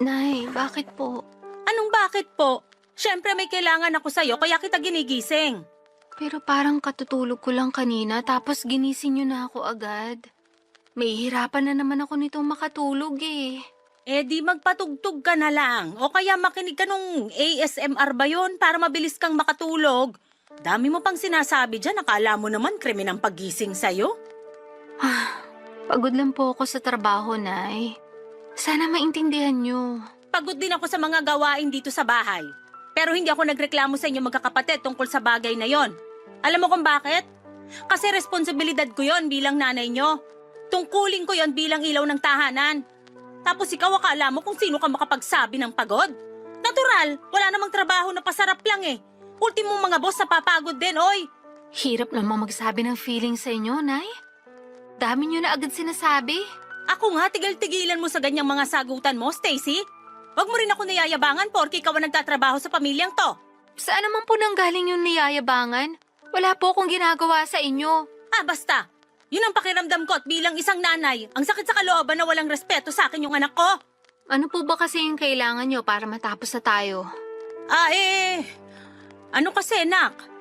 Nay, bakit po? Anong bakit po? Siyempre may kailangan ako sa'yo kaya kita ginigising. Pero parang katutulog ko lang kanina tapos ginising niyo na ako agad. May hirapan na naman ako nitong makatulog eh. Eh di magpatugtog ka na lang o kaya makinig ka nung ASMR ba yun para mabilis kang makatulog. Dami mo pang sinasabi dyan, akala mo naman krimen ang paggising sa'yo. Pagod lang po ako sa trabaho, Nay. Sana maintindihan niyo. Pagod din ako sa mga gawain dito sa bahay. Pero hindi ako nagreklamo sa inyo magkakapatid tungkol sa bagay na yon. Alam mo kung bakit? Kasi responsibilidad ko yon bilang nanay nyo. Tungkulin ko yon bilang ilaw ng tahanan. Tapos ikaw akala mo kung sino ka makapagsabi ng pagod? Natural, wala namang trabaho na pasarap lang eh. Ultimong mga boss na papagod din, oy. Hirap namang magsabi ng feeling sa inyo, Nay. Dami niyo na agad sinasabi. Ako nga, tigil-tigilan mo sa ganyang mga sagutan mo, Stacy. Huwag mo rin ako nayayabangan porke ikaw ang nagtatrabaho sa pamilyang to. Saan naman po nanggaling yung niyayabangan? Wala po akong ginagawa sa inyo. Basta. Yun ang pakiramdam ko at bilang isang nanay, ang sakit sa kalooban na walang respeto sa akin yung anak ko. Ano po ba kasi yung kailangan niyo para matapos na tayo? Ano kasi, nak?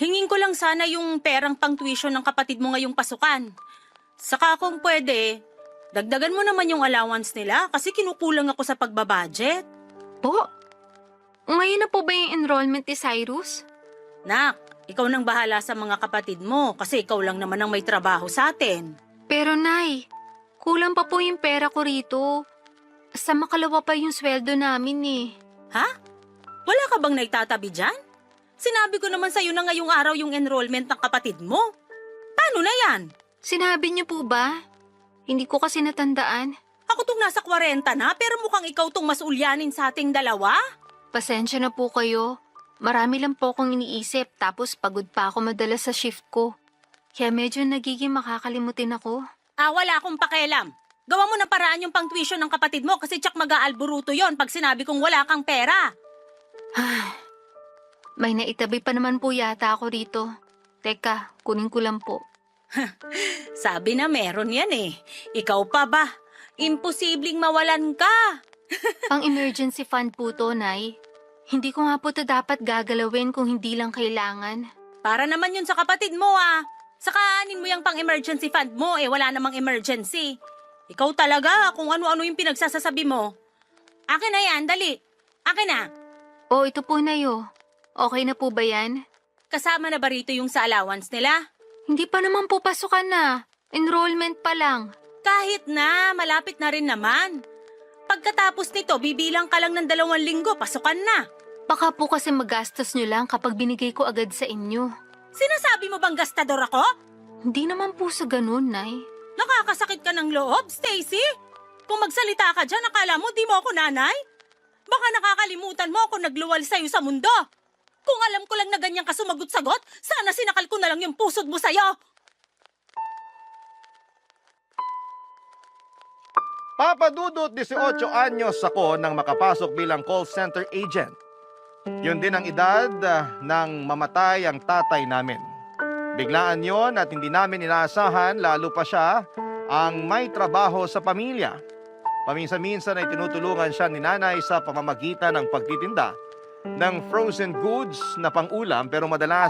Hingin ko lang sana yung perang pang tuition ng kapatid mo ngayong pasukan. Saka kung pwede, dagdagan mo naman yung allowance nila kasi kinukulang ako sa pagbabudget. Po? Ngayon na po ba yung enrollment ni Cyrus? Nak, ikaw nang bahala sa mga kapatid mo kasi ikaw lang naman ang may trabaho sa atin. Pero Nay, kulang pa po yung pera ko rito. Sa makalawa pa yung sweldo namin eh. Ha? Wala ka bang naitatabi dyan? Sinabi ko naman sa'yo na ngayong araw yung enrollment ng kapatid mo. Paano na yan? Sinabi niyo po ba? Hindi ko kasi natandaan. Ako tong nasa 40 na pero mukhang ikaw tong mas ulyanin sa ating dalawa. Pasensya na po kayo. Marami lang po akong iniisip tapos pagod pa ako madalas sa shift ko. Kaya medyo nagiging makakalimutin ako. Wala akong pakialam. Gawa mo na paraan yung pang-tuition ng kapatid mo kasi tsak mag-aalburuto yon pag sinabi kong wala kang pera. May naitabi pa naman po yata ako rito. Teka, kunin ko lang po. Sabi na meron yan eh. Ikaw pa ba? Imposibleng mawalan ka. Pang-emergency fund po to, Nay. Hindi ko nga po to dapat gagalawin kung hindi lang kailangan. Para naman yun sa kapatid mo Saka anin mo yung pang-emergency fund mo wala namang emergency. Ikaw talaga kung ano-ano yung pinagsasasabi mo. Akin na yan, dali. Akin na. Oh, ito po na yo. Okay na po ba yan? Kasama na ba rito yung sa allowance nila? Hindi pa naman po pasukan na. Enrollment pa lang. Kahit na, malapit na rin naman. Pagkatapos nito, bibilang ka lang ng 2 linggo, pasukan na. Baka po kasi magastos nyo lang kapag binigay ko agad sa inyo. Sinasabi mo bang gastador ako? Hindi naman po sa ganun, Nay. Nakakasakit ka ng loob, Stacy. Kung magsalita ka dyan, akala mo di mo ako nanay? Baka nakakalimutan mo ako nagluwal sa'yo sa mundo. Kung alam ko lang na ganyan ka sumagot-sagot, sana sinakal ko na lang yung pusod mo sa'yo. Papa Dudut, 18 anyos ako nang makapasok bilang call center agent. Yun din ang edad ng mamatay ang tatay namin. Biglaan yon at hindi namin inaasahan, lalo pa siya ang may trabaho sa pamilya. Paminsan-minsan ay tinutulungan siya ni nanay sa pamamagitan ng pagtitinda ng frozen goods na pang-ulam, pero madalas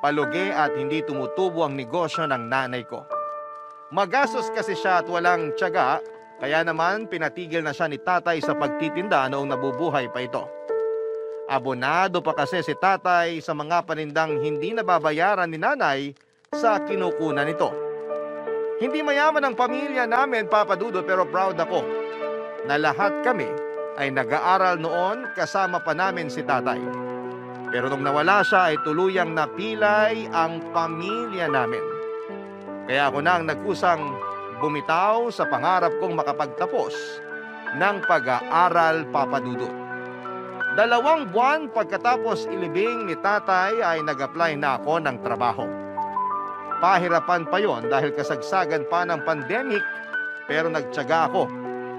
palugi at hindi tumutubo ang negosyo ng nanay ko. Magastos kasi siya at walang tiyaga, kaya naman pinatigil na siya ni tatay sa pagtitinda noong nabubuhay pa ito. Abonado pa kasi si tatay sa mga panindang hindi nababayaran ni nanay sa kinukunan nito. Hindi mayaman ang pamilya namin, Papa Dudut, pero proud ako na lahat kami ay nag-aaral noon kasama pa namin si tatay. Pero nung nawala siya ay tuluyang napilay ang pamilya namin. Kaya ako na ang nagkusang bumitaw sa pangarap kong makapagtapos ng pag-aaral, Papa Dudut. 2 buwan pagkatapos ilibing ni tatay ay nag-apply na ako ng trabaho. Pahirapan pa yon dahil kasagsagan pa ng pandemic, pero nagtiyaga ako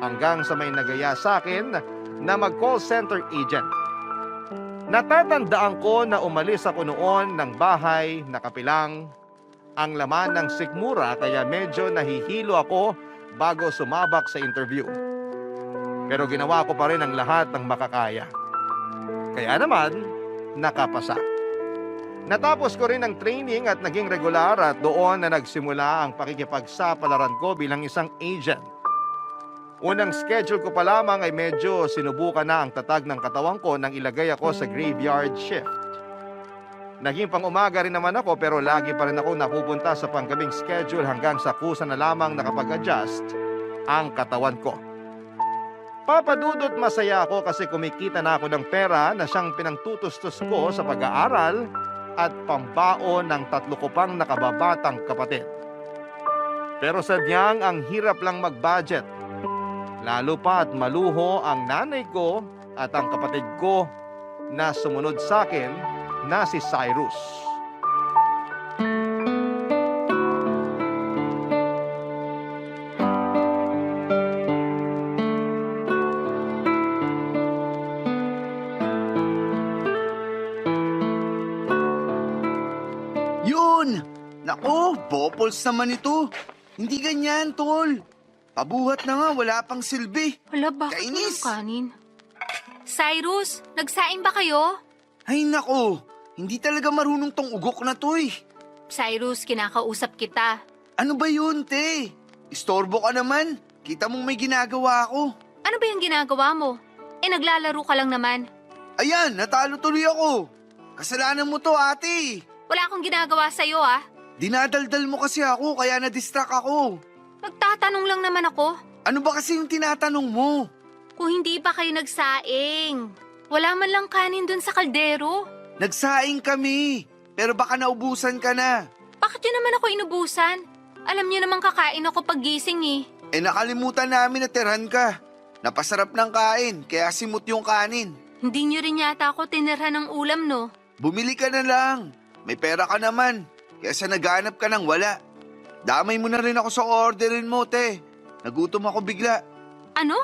hanggang sa may nagaya sa akin na mag-call center agent. Natatandaan ko na umalis ako noon ng bahay na kapilang ang laman ng sikmura, kaya medyo nahihilo ako bago sumabak sa interview. Pero ginawa ko pa rin ang lahat ng makakaya. Kaya naman, nakapasa. Natapos ko rin ang training at naging regular at doon na nagsimula ang pakikipagsapalaran ko bilang isang agent. Unang schedule ko pa lamang ay medyo sinubukan na ang tatag ng katawan ko nang ilagay ako sa graveyard shift. Naging pang-umaga rin naman ako, pero lagi pa rin ako napupunta sa panggabing schedule hanggang sa kusa na lamang nakapag-adjust ang katawan ko. Papa Dudut, masaya ako kasi kumikita na ako ng pera na siyang pinangtutustos ko sa pag-aaral at pambaon ng 3 ko pang nakababatang kapatid. Pero sadyang ang hirap lang mag-budget. Lalo pa at maluho ang nanay ko at ang kapatid ko na sumunod sa akin na si Cyrus. Yun! Naku, bopols naman ito. Hindi ganyan, tol. Pabuhat na nga, wala pang silbi. Hala, bakit Kainis! walang kanin? Cyrus, nagsaing ba kayo? Ay nako, hindi talaga marunong tong ugok na to eh. Cyrus, kinakausap kita. Ano ba yun, te? Istorbo ka naman. Kita mong may ginagawa ako. Ano ba yung ginagawa mo? Naglalaro ka lang naman. Ayan, natalo tuloy ako. Kasalanan mo to, ate. Wala akong ginagawa sa'yo, ah. Dinadaldal mo kasi ako, kaya na-distract ako. Nagtatanong lang naman ako. Ano ba kasi yung tinatanong mo? Kung hindi pa kayo nagsaing, wala man lang kanin dun sa kaldero. Nagsaing kami, pero baka naubusan ka na. Bakit yun naman ako inubusan? Alam niyo naman kakain ako pag gising eh. Nakalimutan namin na tirhan ka. Napasarap ng kain, kaya simot yung kanin. Hindi niyo rin yata ako tinirhan ng ulam, no? Bumili ka na lang. May pera ka naman, kaya sa naghanap ka ng wala. Damay mo na rin ako sa orderin mo, te. Nagutom ako bigla. Ano?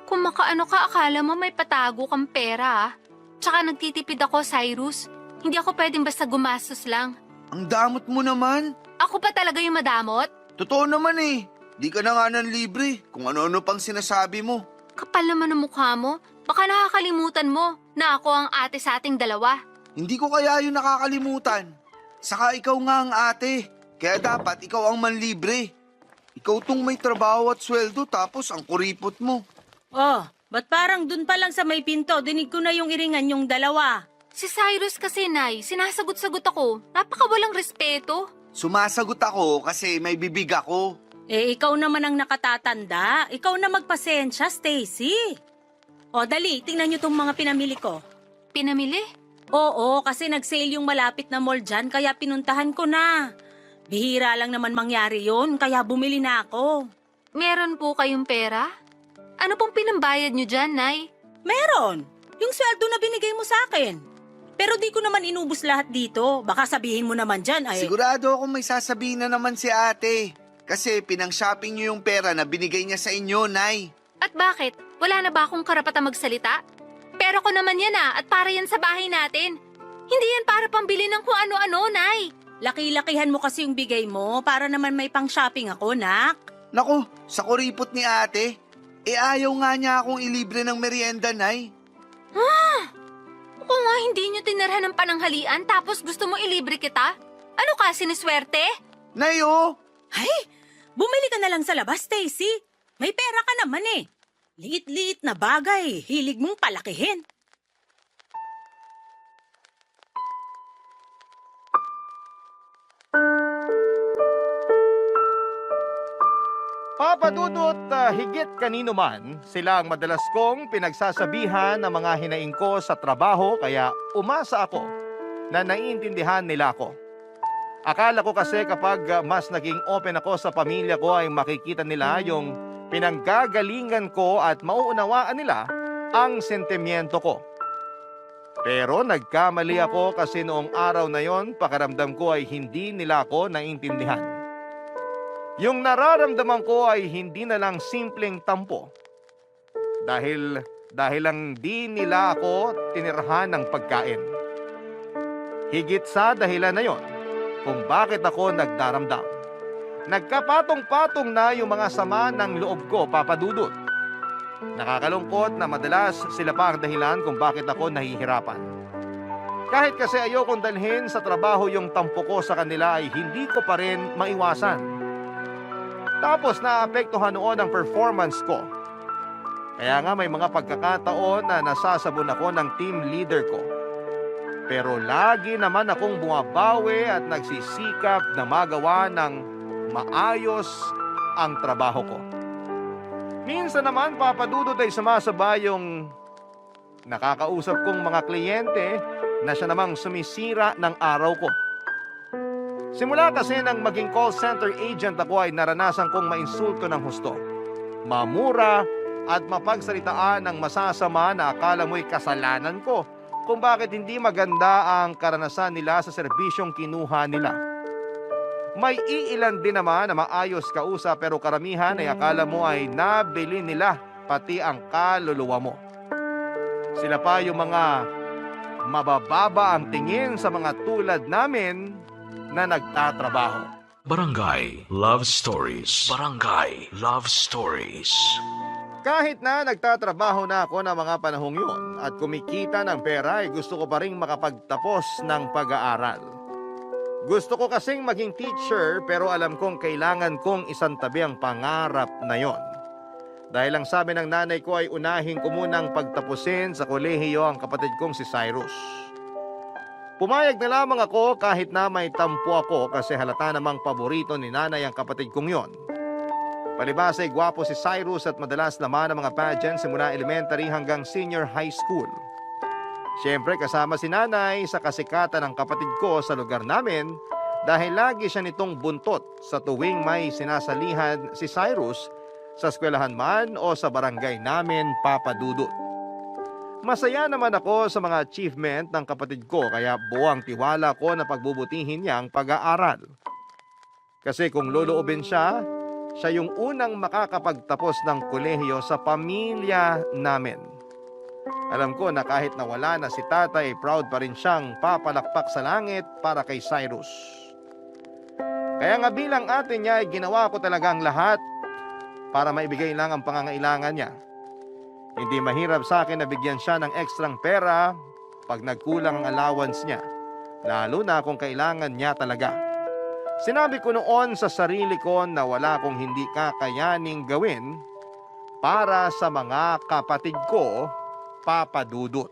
Kung makaano ka, akala mo may patago kang pera, ah. Tsaka nagtitipid ako, Cyrus. Hindi ako pwedeng basta gumastos lang. Ang damot mo naman. Ako pa talaga yung madamot? Totoo naman eh. Di ka na nga ng libre kung ano-ano pang sinasabi mo. Kapal naman ang mukha mo. Baka nakakalimutan mo na ako ang ate sa ating dalawa. Hindi ko kaya yun nakakalimutan. Saka ikaw nga ang ate. Kaya dapat ikaw ang manlibre. Ikaw tong may trabaho at sweldo tapos ang kuripot mo. Oh, Ba't parang dun pa lang sa may pinto, dinig ko na yung iringan yung dalawa. Si Cyrus kasi, Nay, sinasagot-sagot ako. Napakawalang respeto. Sumasagot ako kasi may bibig ako. Eh, ikaw naman ang nakatatanda. Ikaw na magpasensya, Stacy. O, dali, tingnan niyo tong mga pinamili ko. Pinamili? Oo, kasi nag-sale yung malapit na mall dyan, kaya pinuntahan ko na. Bihira lang naman mangyari yun, kaya bumili na ako. Meron po kayong pera? Ano pong pinambayad nyo dyan, Nay? Meron. Yung sweldo na binigay mo sa akin. Pero di ko naman inubos lahat dito. Baka sabihin mo naman dyan ay... Sigurado ako may sasabihin na naman si ate. Kasi pinang-shopping niyo yung pera na binigay niya sa inyo, Nay. At bakit? Wala na ba akong karapatang magsalita? Pera ko naman yan at para yan sa bahay natin. Hindi yan para pambili ng kung ano-ano, Nay. Laki-lakihan mo kasi yung bigay mo para naman may pang-shopping ako, nak. Naku, sa kuripot ni ate, ayaw nga niya akong ilibre ng merienda, Nay. Kung nga hindi nyo tinirhan ng pananghalian tapos gusto mo ilibre kita? Ano ka, siniswerte? Nay, oh! Ay, bumili ka na lang sa labas, Stacy. May pera ka naman eh. Liit-liit na bagay, hilig mong palakihin. Papa Dudut, higit kanino man, sila ang madalas kong pinagsasabihan ng mga hinaing ko sa trabaho kaya umasa ako na naiintindihan nila ako. Akala ko kasi kapag mas naging open ako sa pamilya ko ay makikita nila yung pinanggagalingan ko at mauunawaan nila ang sentimiento ko. Pero nagkamali ako kasi noong araw na yon pakiramdam ko ay hindi nila ako naiintindihan. Yung nararamdaman ko ay hindi na lang simpleng tampo. Dahil lang di nila ako tinirahan ng pagkain. Higit sa dahilan na yon kung bakit ako nagdaramdam. Nagkapatong-patong na yung mga sama ng loob ko, Papa Dudut. Nakakalungkot na madalas sila pa ang dahilan kung bakit ako nahihirapan. Kahit kasi ayokong dalhin sa trabaho yung tampo ko sa kanila ay hindi ko pa rin maiwasan. Tapos naapektuhan noon ang performance ko. Kaya nga may mga pagkakataon na nasasabon ako ng team leader ko. Pero lagi naman akong bumabawi at nagsisikap na magawa ng maayos ang trabaho ko. Minsan naman, Papa Dudut, ay sumasabay yung nakakausap kong mga kliyente na siya namang sumisira ng araw ko. Simula kasi nang maging call center agent ako ay naranasan kong mainsulto ng husto, mamura at mapagsalitaan ng masasama na akala mo'y kasalanan ko kung bakit hindi maganda ang karanasan nila sa serbisyong kinuha nila. May iilan din naman na maayos kausap pero karamihan ay akala mo ay nabili nila pati ang kaluluwa mo. Sila pa yung mga mabababa ang tingin sa mga tulad namin na nagtatrabaho. Barangay Love Stories. Barangay Love Stories. Kahit na nagtatrabaho na ako ng mga panahong yun at kumikita ng pera ay gusto ko pa rin makapagtapos ng pag-aaral. Gusto ko kasing maging teacher pero alam kong kailangan kong isantabi ang pangarap na yon. Dahil ang sabi ng nanay ko ay unahin ko munang pagtapusin sa kolehiyo ang kapatid kong si Cyrus. Pumayag na lamang ako kahit na may tampo ako kasi halata namang paborito ni nanay ang kapatid kong yon. Palibas ay gwapo si Cyrus at madalas naman ang mga pageant simula elementary hanggang senior high school. Siyempre kasama si nanay sa kasikatan ng kapatid ko sa lugar namin dahil lagi siya nitong buntot sa tuwing may sinasalihan si Cyrus sa eskwelahan man o sa barangay namin, Papa Dudut. Masaya naman ako sa mga achievement ng kapatid ko kaya buwang tiwala ko na pagbubutihin niya ang pag-aaral. Kasi kung loloobin siya yung unang makakapagtapos ng kolehiyo sa pamilya namin. Alam ko na kahit nawala na si tatay, proud pa rin siyang papalakpak sa langit para kay Cyrus. Kaya nga bilang ate niya ay ginawa ko talagang lahat para maibigay lang ang pangangailangan niya. Hindi mahirap sa akin na bigyan siya ng ekstrang pera pag nagkulang ang allowance niya, lalo na kung kailangan niya talaga. Sinabi ko noon sa sarili ko na wala akong hindi kakayaning gawin para sa mga kapatid ko, Papa Dudut.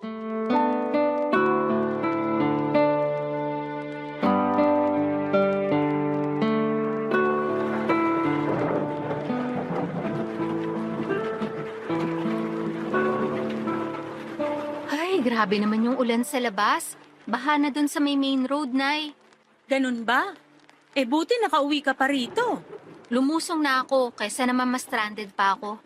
Ay, grabe naman yung ulan sa labas. Baha na dun sa may main road, Nay. Ganun ba? Eh buti nakauwi ka pa rito. Lumusong na ako kaysa naman mas stranded pa ako.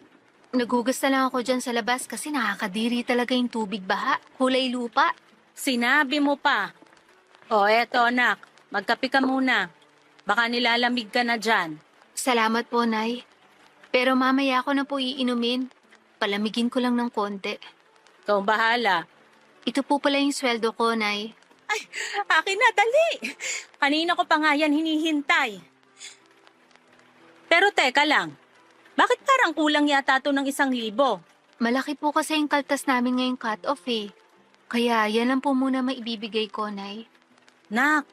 Naghugas na lang ako dyan sa labas kasi nakakadiri talaga yung tubig baha. Kulay lupa. Sinabi mo pa. O eto anak, magkape ka muna. Baka nilalamig ka na dyan. Salamat po, Nay. Pero mamaya ko na po iinumin. Palamigin ko lang ng konti. Ikaw ang bahala. Ito po pala yung sweldo ko, Nay. Akin na, dali. Kanina ko pa nga yan hinihintay. Pero teka lang, bakit parang kulang yata to ng 1,000? Malaki po kasi yung kaltas namin ngayong cut-off eh. Kaya yan lang po muna maibibigay ko, Nay. Nak,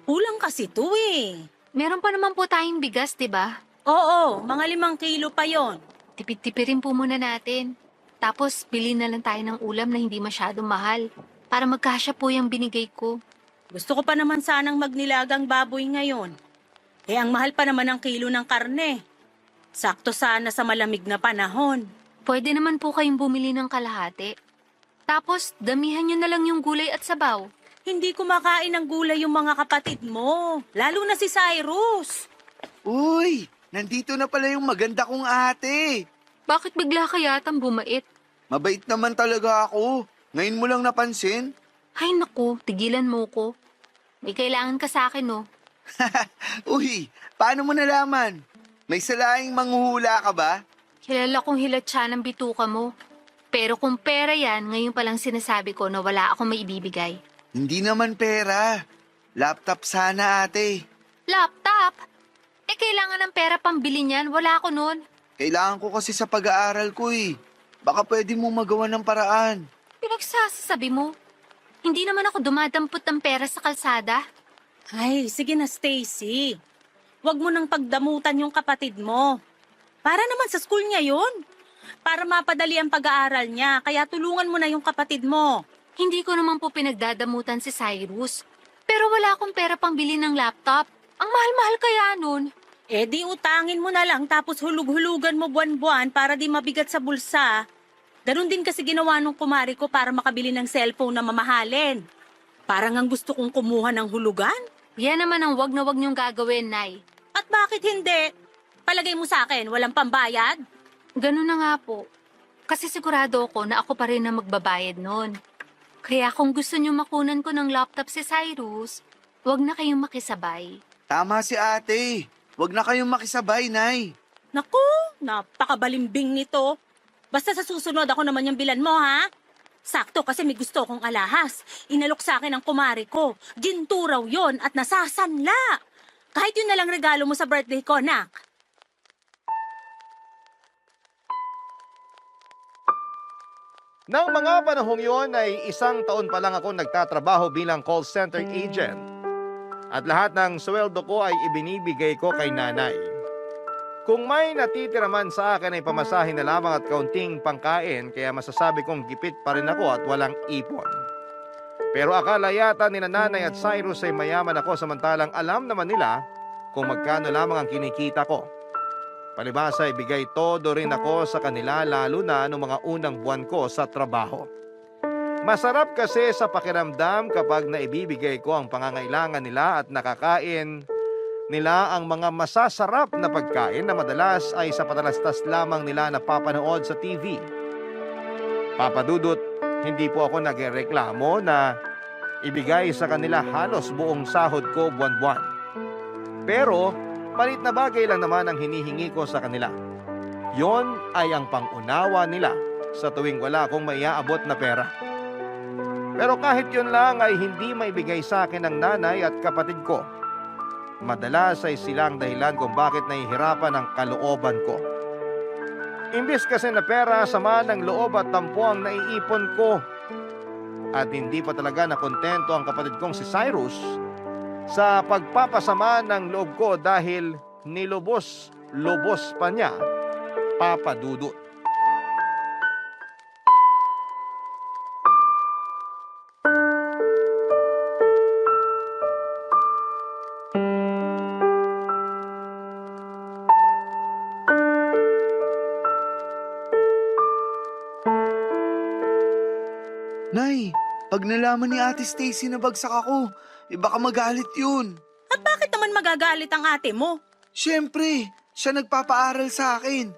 kulang kasi to eh. Meron pa naman po tayong bigas, di ba? Oo, mga 5 kilo pa yon. Tipid-tipirin po muna natin. Tapos, bili na lang tayo ng ulam na hindi masyadong mahal. Para magkasya po yung binigay ko. Gusto ko pa naman sanang magnilagang baboy ngayon. Eh, ang mahal pa naman ang kilo ng karne. Sakto sana sa malamig na panahon. Pwede naman po kayong bumili ng kalahati. Tapos, damihan nyo na lang yung gulay at sabaw. Hindi kumakain ng gulay yung mga kapatid mo. Lalo na si Cyrus. Uy, nandito na pala yung maganda kong ate. Bakit bigla ka yatang bumait? Mabait naman talaga ako. Ngayon mo lang napansin? Ay naku, tigilan mo ko. May kailangan ka sa akin, no? Uy, paano mo nalaman? May salaing manghuhula ka ba? Kilala kong hilatsa ng bituka mo. Pero kung pera yan, ngayon palang sinasabi ko na wala akong maibibigay. Hindi naman pera. Laptop sana ate. Laptop? Eh, kailangan ng pera pambili niyan. Wala ako nun. Kailangan ko kasi sa pag-aaral ko eh. Baka pwede mo magawa ng paraan. Pinagsasabi mo. Hindi naman ako dumadampot ng pera sa kalsada. Ay, sige na Stacy. Huwag mo nang pagdamutan yung kapatid mo. Para naman sa school niya yun. Para mapadali ang pag-aaral niya, kaya tulungan mo na yung kapatid mo. Hindi ko naman po pinagdadamutan si Cyrus. Pero wala akong pera pambili ng laptop. Ang mahal-mahal kaya nun. Eh di utangin mo na lang tapos hulug-hulugan mo buwan-buwan para di mabigat sa bulsa. Ganon din kasi ginawa nung kumari ko para makabili ng cellphone na mamahalin. Parang ang gusto kong kumuha ng hulugan. Yan naman ang wag na wag niyong gagawin, Nay. At bakit hindi? Palagay mo sa akin, walang pambayad? Ganun na nga po. Kasi sigurado ako na ako pa rin na magbabayad nun. Kaya kung gusto niyo makunan ko ng laptop si Cyrus, wag na kayong makisabay. Tama si ate. Huwag na kayong makisabay, Nay. Naku, napakabalimbing nito. Basta sa susunod ako naman yung bilan mo, ha? Sakto kasi may gusto kong alahas. Inalok sa akin ang kumari ko. Ginto raw yon at nasasanla. Kahit yun na lang regalo mo sa birthday ko, nak. Nang mga panahong yon ay 1 taon pa lang ako nagtatrabaho bilang call center agent. At lahat ng sweldo ko ay ibinibigay ko kay nanay. Kung may natitira man sa akin ay pamasahin na lamang at kaunting pangkain, kaya masasabi kong gipit pa rin ako at walang ipon. Pero akala yata ni nanay at Cyrus ay mayaman ako samantalang alam naman nila kung magkano lamang ang kinikita ko. Palibhasa ibigay todo rin ako sa kanila lalo na noong mga unang buwan ko sa trabaho. Masarap kasi sa pakiramdam kapag naibibigay ko ang pangangailangan nila at nakakain nila ang mga masasarap na pagkain na madalas ay sa patalastas lamang nila napapanood sa TV. Papa Dudut, hindi po ako nagreklamo na ibigay sa kanila halos buong sahod ko buwan-buwan. Pero malit na bagay lang naman ang hinihingi ko sa kanila. Yon ay ang pangunawa nila sa tuwing wala akong maiaabot na pera. Pero kahit yun lang ay hindi maibigay sa akin ng nanay at kapatid ko. Madalas ay silang dahilan kung bakit nahihirapan ang kalooban ko. Imbis kasi na pera, sama ng loob at tampo ang naiipon ko. At hindi pa talaga nakontento ang kapatid kong si Cyrus sa pagpapasama ng loob ko dahil nilubos-lubos pa niya, Papa Dudut. Nay, pag nalaman ni Ate Stacy na bagsak ako, baka magalit yun. At bakit naman magagalit ang ate mo? Siyempre, siya nagpapaaral sa akin.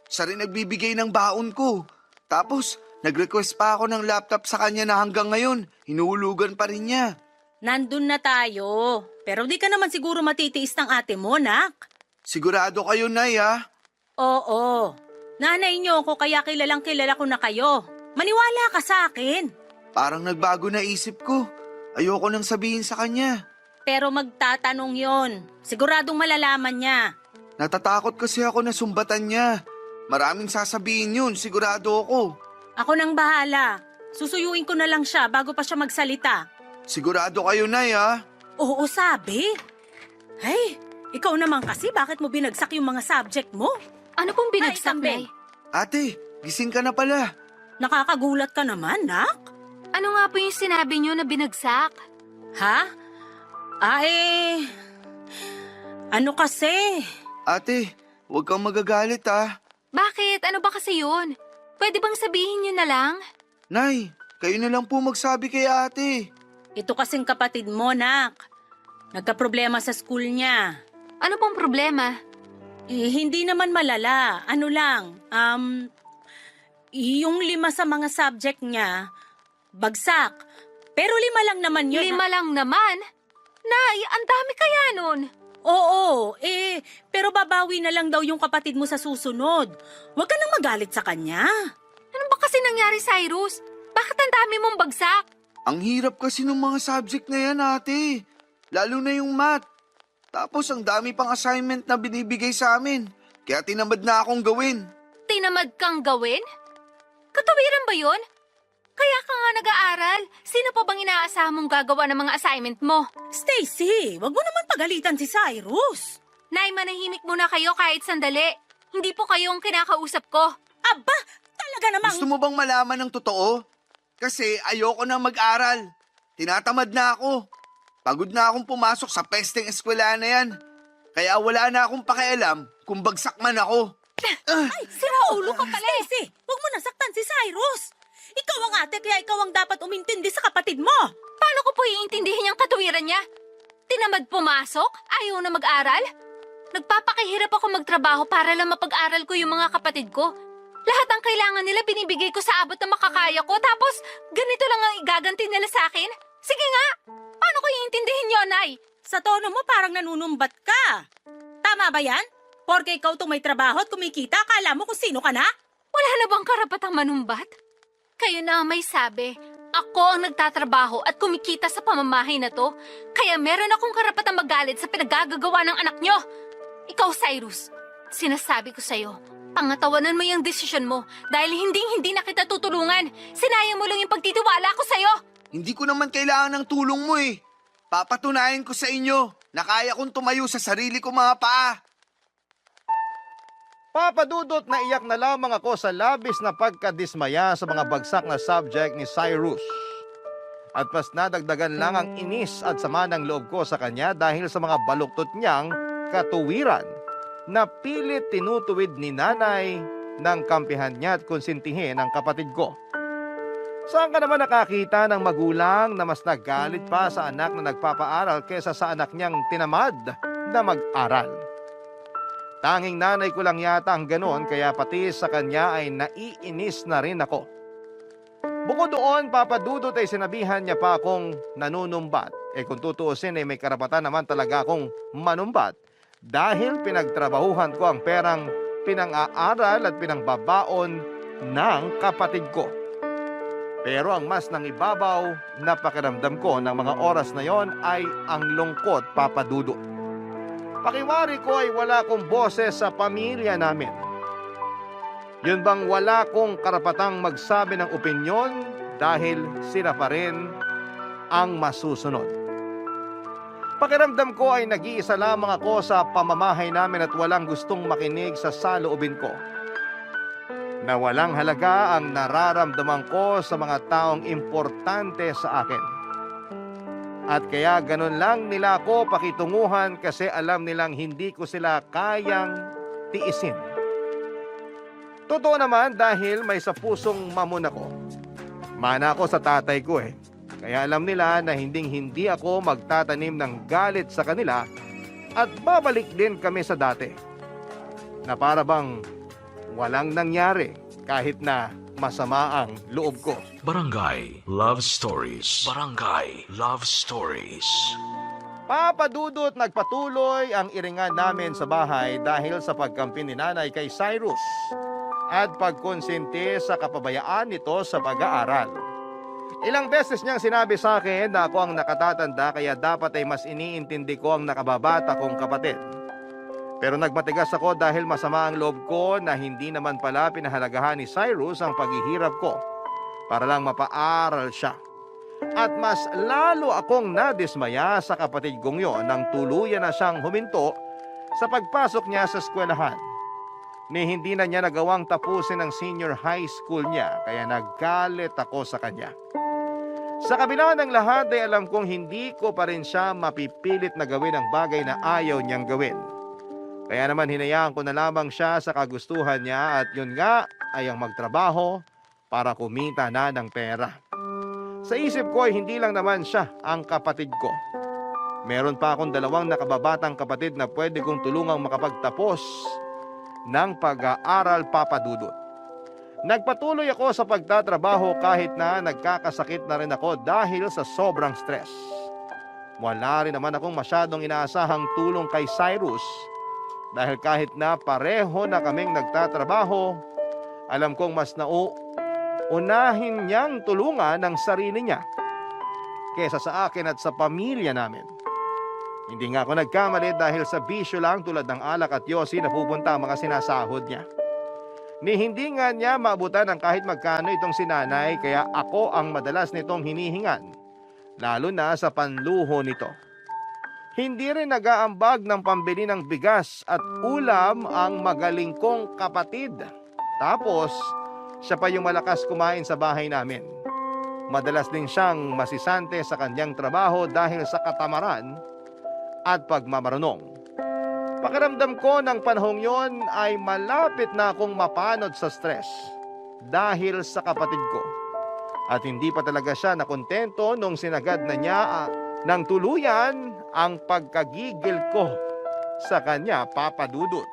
Siya rin nagbibigay ng baon ko. Tapos, nag-request pa ako ng laptop sa kanya na hanggang ngayon, hinuhulugan pa rin niya. Nandun na tayo. Pero di ka naman siguro matitiis ng ate mo, nak. Sigurado kayo, Nay, ha? Oo. Nanay niyo ako kaya kilalang kilala ko na kayo. Maniwala ka sa akin. Parang nagbago na isip ko. Ayoko nang sabihin sa kanya. Pero magtatanong yon. Siguradong malalaman niya. Natatakot kasi ako na sumbatan niya. Maraming sasabihin yun, sigurado ako. Ako nang bahala. Susuyuin ko na lang siya bago pa siya magsalita. Sigurado kayo, Nay, ha? Oo, sabi. Hey, ikaw naman kasi bakit mo binagsak yung mga subject mo? Ano pong binagsak, Kambing. Nay? Ate, gising ka na pala. Nakakagulat ka naman, nak. Ano nga po yung sinabi niyo na binagsak? Ha? Ano kasi? Ate, huwag kang magagalit, ha? Bakit? Ano ba kasi yun? Pwede bang sabihin niyo na lang? Nay, kayo na lang po magsabi kay ate. Ito kasing kapatid mo, nak. Nagka-problema sa school niya. Ano pong problema? Hindi naman malala. Ano lang, yung 5 sa mga subject niya, bagsak. Pero 5 lang naman yun. 5 lang naman? Nay, ang dami kaya nun. Oo, pero babawi na lang daw yung kapatid mo sa susunod. Huwag ka nang magalit sa kanya. Ano ba kasi nangyari, Cyrus? Bakit ang dami mong bagsak? Ang hirap kasi ng mga subject na yan, ate. Lalo na yung math. Tapos ang dami pang assignment na binibigay sa amin. Kaya tinamad na akong gawin. Tinamad kang gawin? Katawiran ba yun? Kaya ka nga nag-aaral. Sino pa bang inaasahan mong gagawa ng mga assignment mo? Stacy, wag mo naman pagalitan si Cyrus. Nay, manahimik muna kayo kahit sandali. Hindi po kayo ang kinakausap ko. Aba, talaga namang... Gusto mo bang malaman ng totoo? Kasi ayoko na mag-aral. Tinatamad na ako. Pagod na akong pumasok sa pesteng eskwela na yan. Kaya wala na akong pakialam kung bagsak man ako. Ay, siraulo ka pala. Stacy, wag mo nasaktan si Cyrus. Ikaw ang ate, kaya ikaw ang dapat umintindi sa kapatid mo. Paano ko po iintindihin yung katuwiran niya? Tinamad pumasok? Ayaw na mag-aral? Nagpapakahirap ako magtrabaho para lang mapag-aral ko yung mga kapatid ko. Lahat ang kailangan nila binibigay ko sa abot na makakaya ko, tapos ganito lang ang igaganti nila sa akin? Sige nga! Paano ko iintindihin yun, Nay? Sa tono mo parang nanunumbat ka. Tama ba yan? Porke ikaw itong may trabaho at kumikita, akala mo kung sino ka na? Wala na bang karapatang manumbat? Kayo na ang may sabi. Ako ang nagtatrabaho at kumikita sa pamamahay na to. Kaya meron akong karapatang magalit sa pinagagagawa ng anak nyo. Ikaw, Cyrus, sinasabi ko sa'yo, pangatawanan mo yung desisyon mo dahil hindi na kita tutulungan. Sinayang mo lang yung pagtitiwala ko sa'yo. Hindi ko naman kailangan ng tulong mo eh. Papatunayan ko sa inyo na kaya kong tumayo sa sarili kong mga paa. Papadudot na iyak na lamang ako sa labis na pagkadismaya sa mga bagsak na subject ni Cyrus. At mas nadagdagan lang ang inis at sama ng loob ko sa kanya dahil sa mga baluktot niyang katuwiran na pilit tinutuwid ni nanay ng kampihan niya at konsintihin ang kapatid ko. Saan ka naman nakakita ng magulang na mas nagalit pa sa anak na nagpapaaral kesa sa anak niyang tinamad na mag-aral? Tanging nanay ko lang yata ang ganon kaya pati sa kanya ay naiinis na rin ako. Bukod doon, papadudot ay sinabihan niya pa akong nanunumbat. Kung tutuusin ay may karapatan naman talaga akong manumbat dahil pinagtrabahuhan ko ang perang pinang-aaral at pinangbabaon ng kapatid ko. Pero ang mas nang ibabaw na pakiramdam ko ng mga oras na yon ay ang lungkot, papadudot. Pakiwari ko ay wala kong boses sa pamilya namin. Yun bang wala kong karapatang magsabi ng opinyon dahil sila pa rin ang masusunod. Pakiramdam ko ay nag-iisa lamang ako sa pamamahay namin at walang gustong makinig sa saloobin ko. Na walang halaga ang nararamdaman ko sa mga taong importante sa akin. At kaya ganun lang nila ako pakitunguhan kasi alam nilang hindi ko sila kayang tiisin. Totoo naman dahil may sa pusong mamon ako. Mana ako sa tatay ko eh. Kaya alam nila na hindi ako magtatanim ng galit sa kanila at babalik din kami sa dati. Na para bang walang nangyari kahit na masama ang loob ko. Barangay Love Stories. Barangay Love Stories. Papa Dudut, nagpatuloy ang iringan namin sa bahay dahil sa pagkampi ni nanay kay Cyrus at pagkonsente sa kapabayaan nito sa pag-aaral. Ilang beses niyang sinabi sa akin na ako ang nakatatanda kaya dapat ay mas iniintindi ko ang nakababata kong kapatid. Pero nagmatigas ako dahil masama ang loob ko na hindi naman pala pinahalagahan ni Cyrus ang paghihirap ko para lang mapaaral siya. At mas lalo akong nadismaya sa kapatid kong yon nang tuluyan na siyang huminto sa pagpasok niya sa eskwelahan. Ni hindi na niya nagawang tapusin ang senior high school niya kaya naggalit ako sa kanya. Sa kabila ng lahat ay alam kong hindi ko pa rin siya mapipilit na gawin ang bagay na ayaw niyang gawin. Kaya naman hinayaan ko na lamang siya sa kagustuhan niya at yun nga ay ang magtrabaho para kumita na ng pera. Sa isip ko ay hindi lang naman siya ang kapatid ko. Meron pa akong 2 nakababatang kapatid na pwede kong tulungang makapagtapos ng pag-aaral, Papa Dudut. Nagpatuloy ako sa pagtatrabaho kahit na nagkakasakit na rin ako dahil sa sobrang stress. Wala rin naman akong masyadong inaasahang tulong kay Cyrus dahil kahit na pareho na kaming nagtatrabaho, alam kong mas unahin niyang tulungan ang sarili niya kesa sa akin at sa pamilya namin. Hindi nga ako nagkamali dahil sa bisyo lang tulad ng alak at yosi na pupunta ang mga sinasahod niya. Ni hindi nga niya maabutan ng kahit magkano itong sinanay kaya ako ang madalas nitong hinihingan, lalo na sa panluho nito. Hindi rin nag-aambag ng pambili ng bigas at ulam ang magaling kong kapatid. Tapos, siya pa yung malakas kumain sa bahay namin. Madalas din siyang masisante sa kanyang trabaho dahil sa katamaran at pagmamarunong. Pakiramdam ko ng panahong yon ay malapit na akong mapanod sa stress dahil sa kapatid ko. At hindi pa talaga siya nakontento nung sinagad na niya ng tuluyan ang pagkagigil ko sa kanya, Papa Dudut.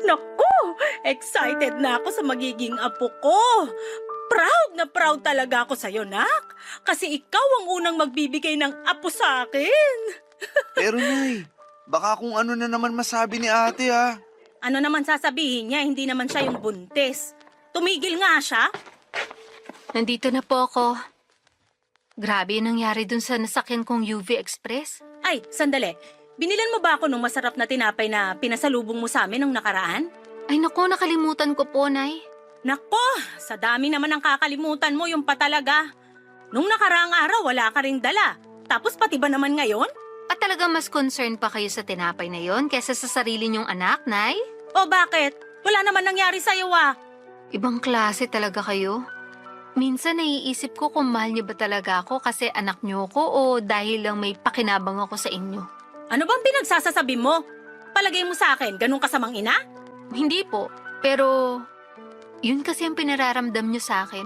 Naku! Excited na ako sa magiging apo ko. Proud na proud talaga ako sa'yo, nak. Kasi ikaw ang unang magbibigay ng apo sa akin. Pero Nay, baka kung ano na naman masabi ni ate ha. Ano naman sasabihin niya, hindi naman siya yung buntis. Tumigil nga siya. Nandito na po ako. Grabe yung nangyari dun sa nasakyan kong UV Express. Ay, sandali. Binilan mo ba ako ng masarap na tinapay na pinasalubong mo sa amin nung nakaraan? Ay naku, nakalimutan ko po, Nay. Nako, sa dami naman ang kakalimutan mo yung patalaga. Nung nakaraang araw, wala ka ring dala. Tapos pati ba naman ngayon? At talagang mas concerned pa kayo sa tinapay na yon kesa sa sarili niyong anak, Nay? O bakit? Wala naman nangyari sa'yo ah. Ibang klase talaga kayo. Minsan naiisip ko kung mahal niyo ba talaga ako kasi anak niyo ko o dahil lang may pakinabang ako sa inyo. Ano bang pinagsasasabi mo? Palagay mo sa akin, ganun kasamang ina? Hindi po, pero yun kasi ang pinararamdam niyo sa akin.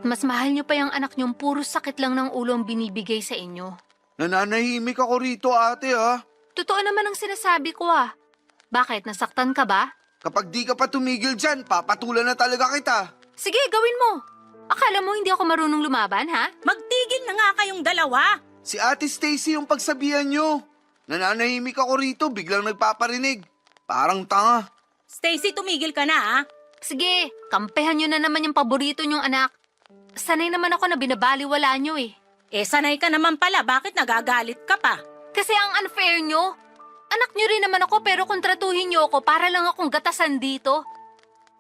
Mas mahal niyo pa yung anak niyong puro sakit lang ng ulo ang binibigay sa inyo. Nananahimik ako rito ate ha. Totoo naman ang sinasabi ko ah. Bakit, nasaktan ka ba? Kapag di ka pa tumigil dyan, papatulan na talaga kita. Sige, gawin mo. Akala mo hindi ako marunong lumaban, ha? Magtigil na nga kayong dalawa. Si Ate Stacy yung pagsabihan nyo. Nananahimik ako rito, biglang nagpaparinig. Parang tanga. Stacy, tumigil ka na ah. Sige, kampehan nyo na naman yung paborito nyong anak. Sanay naman ako na binabaliwala nyo eh. Eh, sanay ka naman pala, bakit nagagalit ka pa? Kasi ang unfair nyo. Anak nyo rin naman ako pero kontratuhin nyo ako para lang akong gatasan dito.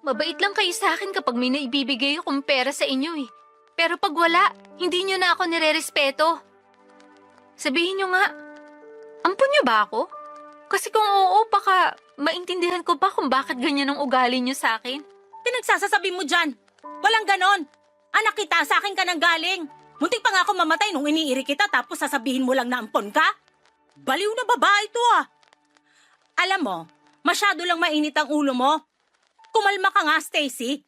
Mabait lang kayo sa akin kapag may naibibigay akong pera sa inyo eh. Pero pag wala, hindi nyo na ako nire-respeto. Sabihin nyo nga, ampun nyo ba ako? Kasi kung oo, baka maintindihan ko pa kung bakit ganyan ang ugali nyo sa akin. Pinagsasasabi mo dyan. Walang ganon. Anak kita, sa akin ka nang galing. Muntik pa nga ako mamatay nung iniiri kita tapos sasabihin mo lang na ampon ka? Baliw na babae to ah. Alam mo, masyado lang mainit ang ulo mo. Kumalma ka nga, Stacy.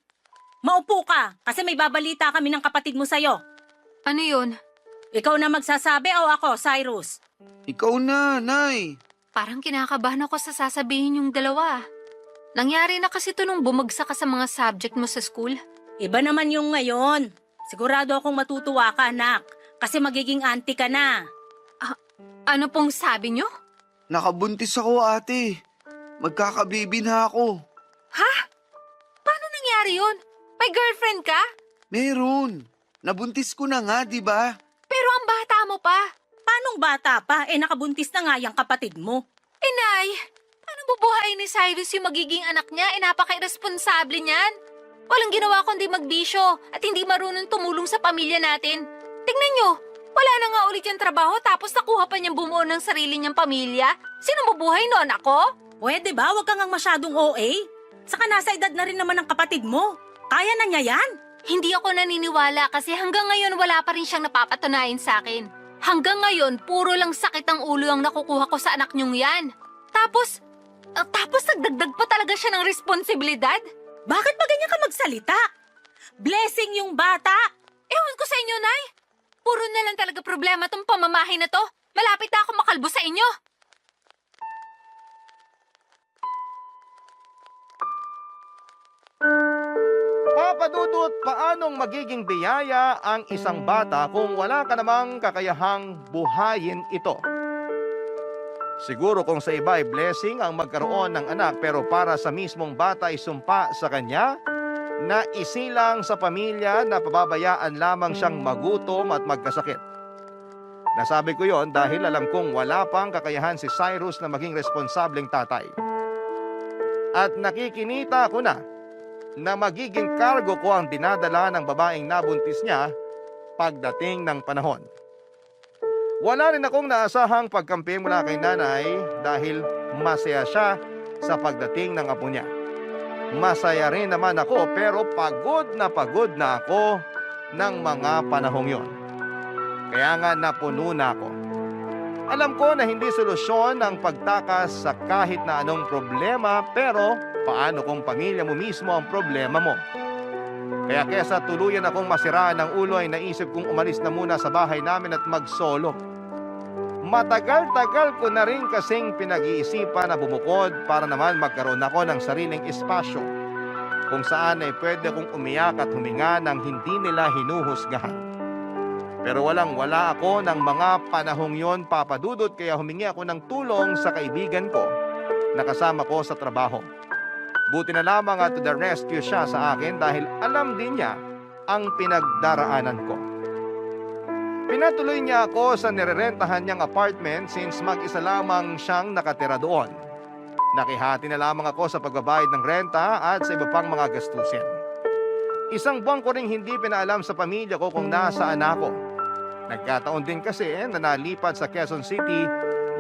Maupo ka kasi may babalita kami ng kapatid mo sa'yo. Ano yun? Ikaw na magsasabi o ako, Cyrus? Ikaw na, Nay. Parang kinakabahan ako sa sasabihin yung dalawa. Nangyari na kasi to nung bumagsak ka sa mga subject mo sa school. Iba naman yung ngayon. Sigurado akong matutuwa ka, anak. Kasi magiging auntie ka na. Ano pong sabi nyo? Nakabuntis ako, ate. Magkakababy na ako. Ha? Paano nangyari yun? May girlfriend ka? Meron. Nabuntis ko na nga, di ba? Pero ang bata mo pa. Paanong bata pa? Nakabuntis na nga yung kapatid mo. Inay, paano bubuhayin ni Cyrus yung magiging anak niya? Napaka-irresponsable niyan. Walang ginawa kundi magbisyo at hindi marunong tumulong sa pamilya natin. Tingnan nyo, wala na nga ulit yung trabaho tapos nakuha pa niyang bumuo ng sarili niyang pamilya. Sino mabuhay noon, ako? Pwede ba? Huwag kang masyadong OA. Saka nasa edad na rin naman ng kapatid mo. Kaya na niya yan. Hindi ako naniniwala kasi hanggang ngayon wala pa rin siyang napapatunayan sa akin. Hanggang ngayon, puro lang sakit ang ulo ang nakukuha ko sa anak niyong yan. Tapos nagdagdag pa talaga siya ng responsibilidad? Bakit ba ganyan ka magsalita? Blessing yung bata. Ewan ko sa inyo, Nay. Puro na lang talaga problema tong pamamahay na to. Malapit na ako makalbo sa inyo. Papa Dudut, paanong magiging biyaya ang isang bata kung wala ka namang kakayahang buhayin ito? Siguro kung sa iba ay blessing ang magkaroon ng anak pero para sa mismong bata ay sumpa sa kanya na isilang sa pamilya na pababayaan lamang siyang magutom at magkasakit. Nasabi ko yon dahil alam kong wala pang kakayahan si Cyrus na maging responsableng tatay. At nakikinita ko na magiging kargo ko ang dinadala ng babaeng nabuntis niya pagdating ng panahon. Wala rin akong naasahang pagkampi mula kay nanay dahil masaya siya sa pagdating ng apo niya. Masaya rin naman ako pero pagod na ako ng mga panahong yon. Kaya nga napuno na ako. Alam ko na hindi solusyon ang pagtakas sa kahit na anong problema pero paano kung pamilya mo mismo ang problema mo? Kaya kesa tuluyan akong masiraan ng ulo ay naisip kong umalis na muna sa bahay namin at mag-solo. Matagal-tagal ko na rin kasing pinag-iisipan na bumukod para naman magkaroon ako ng sariling espasyo kung saan ay pwede kong umiyak at huminga ng hindi nila hinuhusgahan. Pero walang-wala ako ng mga panahong yon, Papa Dudut, kaya humingi ako ng tulong sa kaibigan ko na kasama ko sa trabaho. Buti na lamang at to the rescue siya sa akin dahil alam din niya ang pinagdaraanan ko. Pinatuloy niya ako sa nirerentahan niyang apartment since mag-isa lamang siyang nakatira doon. Nakihati na lamang ako sa pagbabayad ng renta at sa iba pang mga gastusin. Isang buwan ko ring hindi pinaalam sa pamilya ko kung nasaan ako. Nagkataon din kasi na nalipat sa Quezon City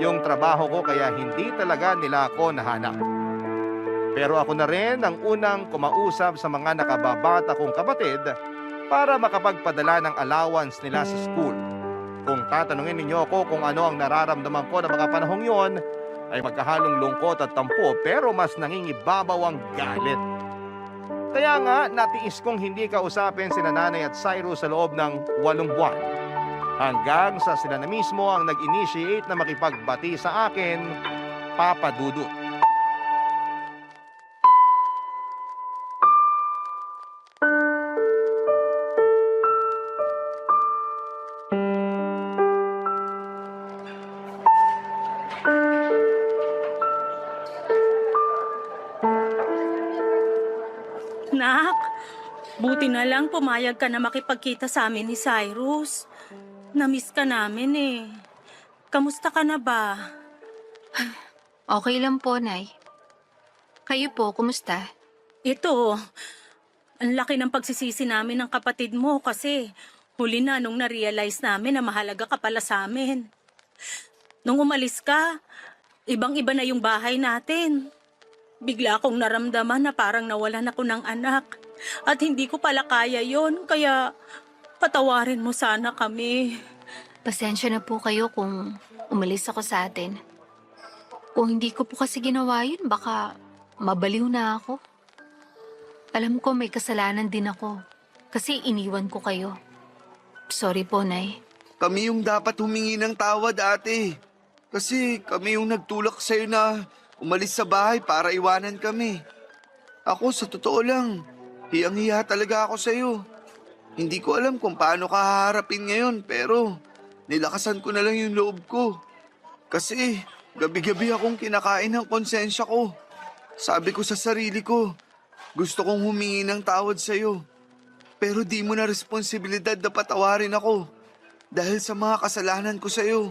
yung trabaho ko kaya hindi talaga nila ako nahanap. Pero ako na rin ang unang kumausap sa mga nakababata kong kapatid para makapagpadala ng allowance nila sa school. Kung tatanungin ninyo ako kung ano ang nararamdaman ko na mga panahong yon, ay magkahalong lungkot at tampo pero mas nangingibabaw ang galit. Kaya nga natiis kong hindi kausapin sina Nanay at Cyrus sa loob ng 8 buwan. Hanggang sa sila na mismo ang nag-initiate na makipagbati sa akin, Papa Dudut. Nak, buti na lang pumayag ka na makipagkita sa amin ni Cyrus. Namiss ka namin eh. Kamusta ka na ba? Okay lang po, Nay. Kayo po, kumusta? Ito, ang laki ng pagsisisi namin ng kapatid mo kasi huli na nung na-realize namin na mahalaga ka pala sa amin. Nung umalis ka, ibang-iba na yung bahay natin. Bigla akong naramdaman na parang nawalan ako ng anak. At hindi ko pala kaya yon, kaya patawarin mo sana kami. Pasensya na po kayo kung umalis ako sa atin. Kung hindi ko po kasi ginawa yun, baka mabaliw na ako. Alam ko may kasalanan din ako kasi iniwan ko kayo. Sorry po, Nay. Kami yung dapat humingi ng tawad, ate. Kasi kami yung nagtulak sa'yo na umalis sa bahay para iwanan kami. Ako, sa totoo lang, hiyang-hiya talaga ako sa'yo. Hindi ko alam kung paano ka haharapin ngayon, pero nilakasan ko na lang yung loob ko. Kasi gabi-gabi akong kinakain ng konsensya ko. Sabi ko sa sarili ko, gusto kong humingi ng tawad sa'yo. Pero di mo na responsibilidad na patawarin ako dahil sa mga kasalanan ko sa'yo.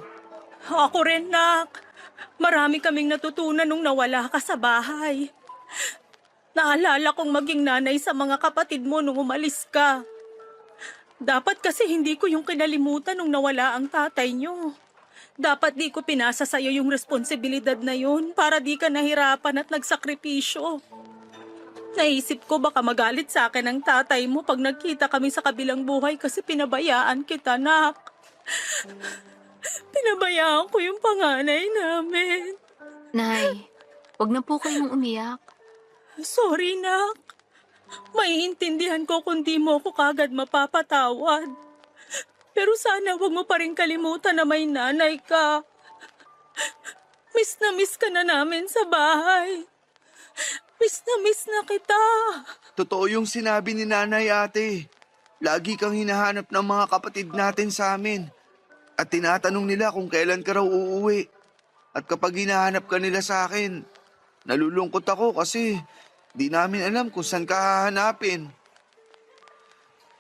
Ako rin, Nak. Marami kaming natutunan nung nawala ka sa bahay. Naalala kong maging nanay sa mga kapatid mo nung umalis ka. Dapat kasi hindi ko yung kinalimutan nung nawala ang tatay nyo. Dapat di ko pinasa sa'yo yung responsibilidad na yun para di ka nahirapan at nagsakripisyo. Naisip ko baka magalit sa akin ang tatay mo pag nagkita kami sa kabilang buhay kasi pinabayaan kita, Nak. Pinabayaan ko yung panganay namin. Nay, wag na po kayong umiyak. Sorry, Nak. Maiintindihan ko kung di mo ako kagad mapapatawad. Pero sana wag mo pa rin kalimutan na may nanay ka. Miss na miss ka na namin sa bahay. Miss na kita. Totoo yung sinabi ni nanay, ate. Lagi kang hinahanap ng mga kapatid natin sa amin. At tinatanong nila kung kailan ka raw uuwi. At kapag hinahanap ka nila sa akin, nalulungkot ako kasi di namin alam kung saan ka hahanapin.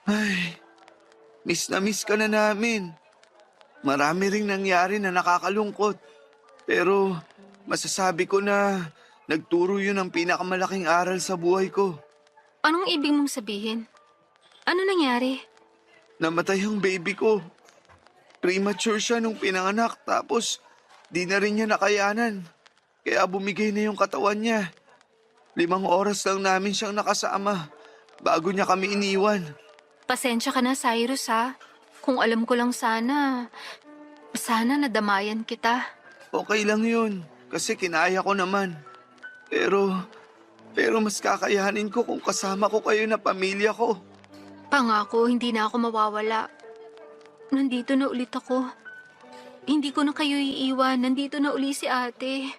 Ay, miss na miss ka na namin. Marami ring nangyari na nakakalungkot. Pero masasabi ko na nagturo yun ang pinakamalaking aral sa buhay ko. Anong ibig mong sabihin? Ano nangyari? Namatay ang baby ko. Premature siya nung pinanganak tapos di na rin niya nakayanan. Kaya bumigay na yung katawan niya. 5 oras lang namin siyang nakasama bago niya kami iniwan. Pasensya ka na, Cyrus, ha? Kung alam ko lang sana nadamayan kita. Okay lang yun kasi kinaya ko naman. Pero mas kakayanin ko kung kasama ko kayo na pamilya ko. Pangako, hindi na ako mawawala. Nandito na ulit ako. Hindi ko na kayo iiwan. Nandito na uli si ate.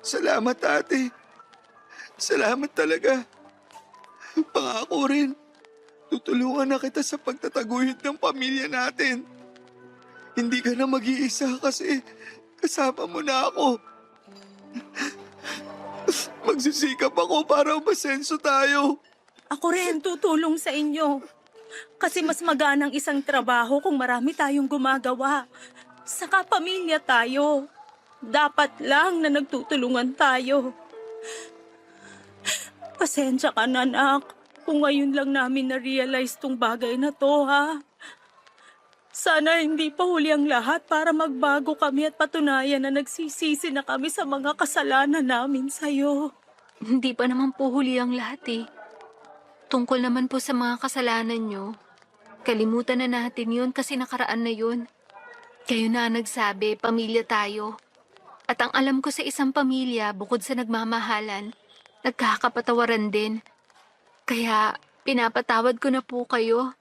Salamat, ate. Salamat talaga. Pangako rin, tutulungan na kita sa pagtataguyod ng pamilya natin. Hindi ka na mag-iisa kasi kasama mo na ako. Magsisikap ako para umasenso tayo. Ako rin tutulong sa inyo. Kasi mas maganang isang trabaho kung marami tayong gumagawa. Saka pamilya tayo. Dapat lang na nagtutulungan tayo. Pasensya ka na, Nak. Kung ngayon lang namin na-realize tong bagay na to, ha? Sana hindi pa huli ang lahat para magbago kami at patunayan na nagsisisi na kami sa mga kasalanan namin sa'yo. Hindi pa naman po huli ang lahat eh. Tungkol naman po sa mga kasalanan nyo. Kalimutan na natin yun kasi nakaraan na yun. Kayo na nagsabi, pamilya tayo. At ang alam ko sa isang pamilya, bukod sa nagmamahalan, nagkakapatawaran din. Kaya pinapatawad ko na po kayo.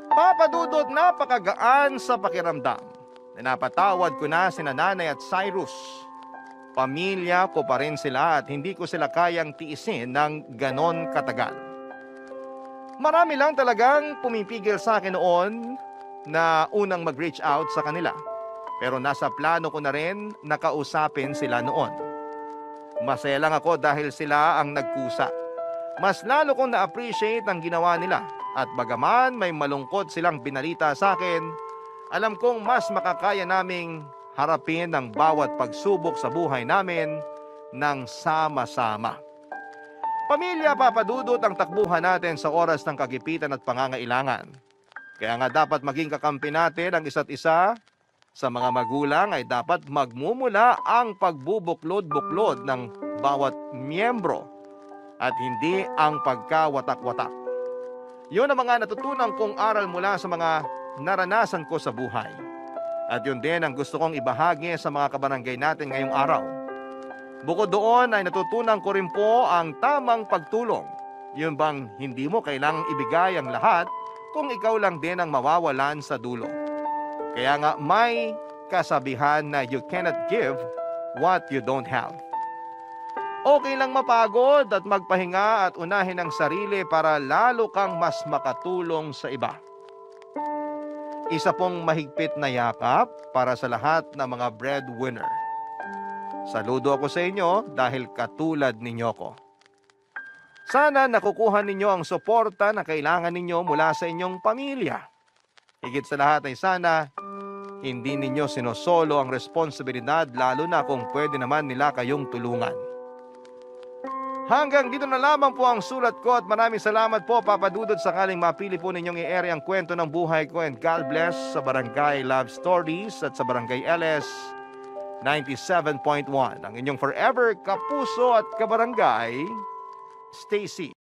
Papa Dudut, napakagaan sa pakiramdam. Napatawad ko na sina Nanay at Cyrus. Pamilya ko pa rin sila at hindi ko sila kayang tiisin ng ganon katagal. Marami lang talagang pumipigil sa akin noon na unang mag-reach out sa kanila. Pero nasa plano ko na rin nakausapin sila noon. Masaya lang ako dahil sila ang nagkusa. Mas lalo kong na-appreciate ang ginawa nila. At bagaman may malungkot silang binalita sa akin, alam kong mas makakaya naming harapin ang bawat pagsubok sa buhay namin ng sama-sama. Pamilya, Papa Dudut, ang takbuhan natin sa oras ng kagipitan at pangangailangan. Kaya nga dapat maging kakampi natin ang isa't isa. Sa mga magulang ay dapat magmumula ang pagbubuklod-buklod ng bawat miyembro at hindi ang pagkawatak-watak. Yun ang mga natutunan kong aral mula sa mga naranasan ko sa buhay. At yun din ang gusto kong ibahagi sa mga kabarangay natin ngayong araw. Bukod doon ay natutunan ko rin po ang tamang pagtulong. Yun bang hindi mo kailangang ibigay ang lahat kung ikaw lang din ang mawawalan sa dulo. Kaya nga may kasabihan na you cannot give what you don't have. Okay lang mapagod at magpahinga at unahin ang sarili para lalo kang mas makatulong sa iba. Isa pong mahigpit na yakap para sa lahat ng mga breadwinner. Saludo ako sa inyo dahil katulad ninyo ko. Sana nakukuha ninyo ang suporta na kailangan ninyo mula sa inyong pamilya. Higit sa lahat ay sana hindi ninyo sinosolo ang responsibilidad lalo na kung pwede naman nila kayong tulungan. Hanggang dito na lamang po ang sulat ko at maraming salamat po Papa Dudut sakaling mapili po ninyong i-air ang kwento ng buhay ko, and God bless sa Barangay Love Stories at sa Barangay LS 97.1. Ang inyong forever kapuso at kabarangay, Stacy.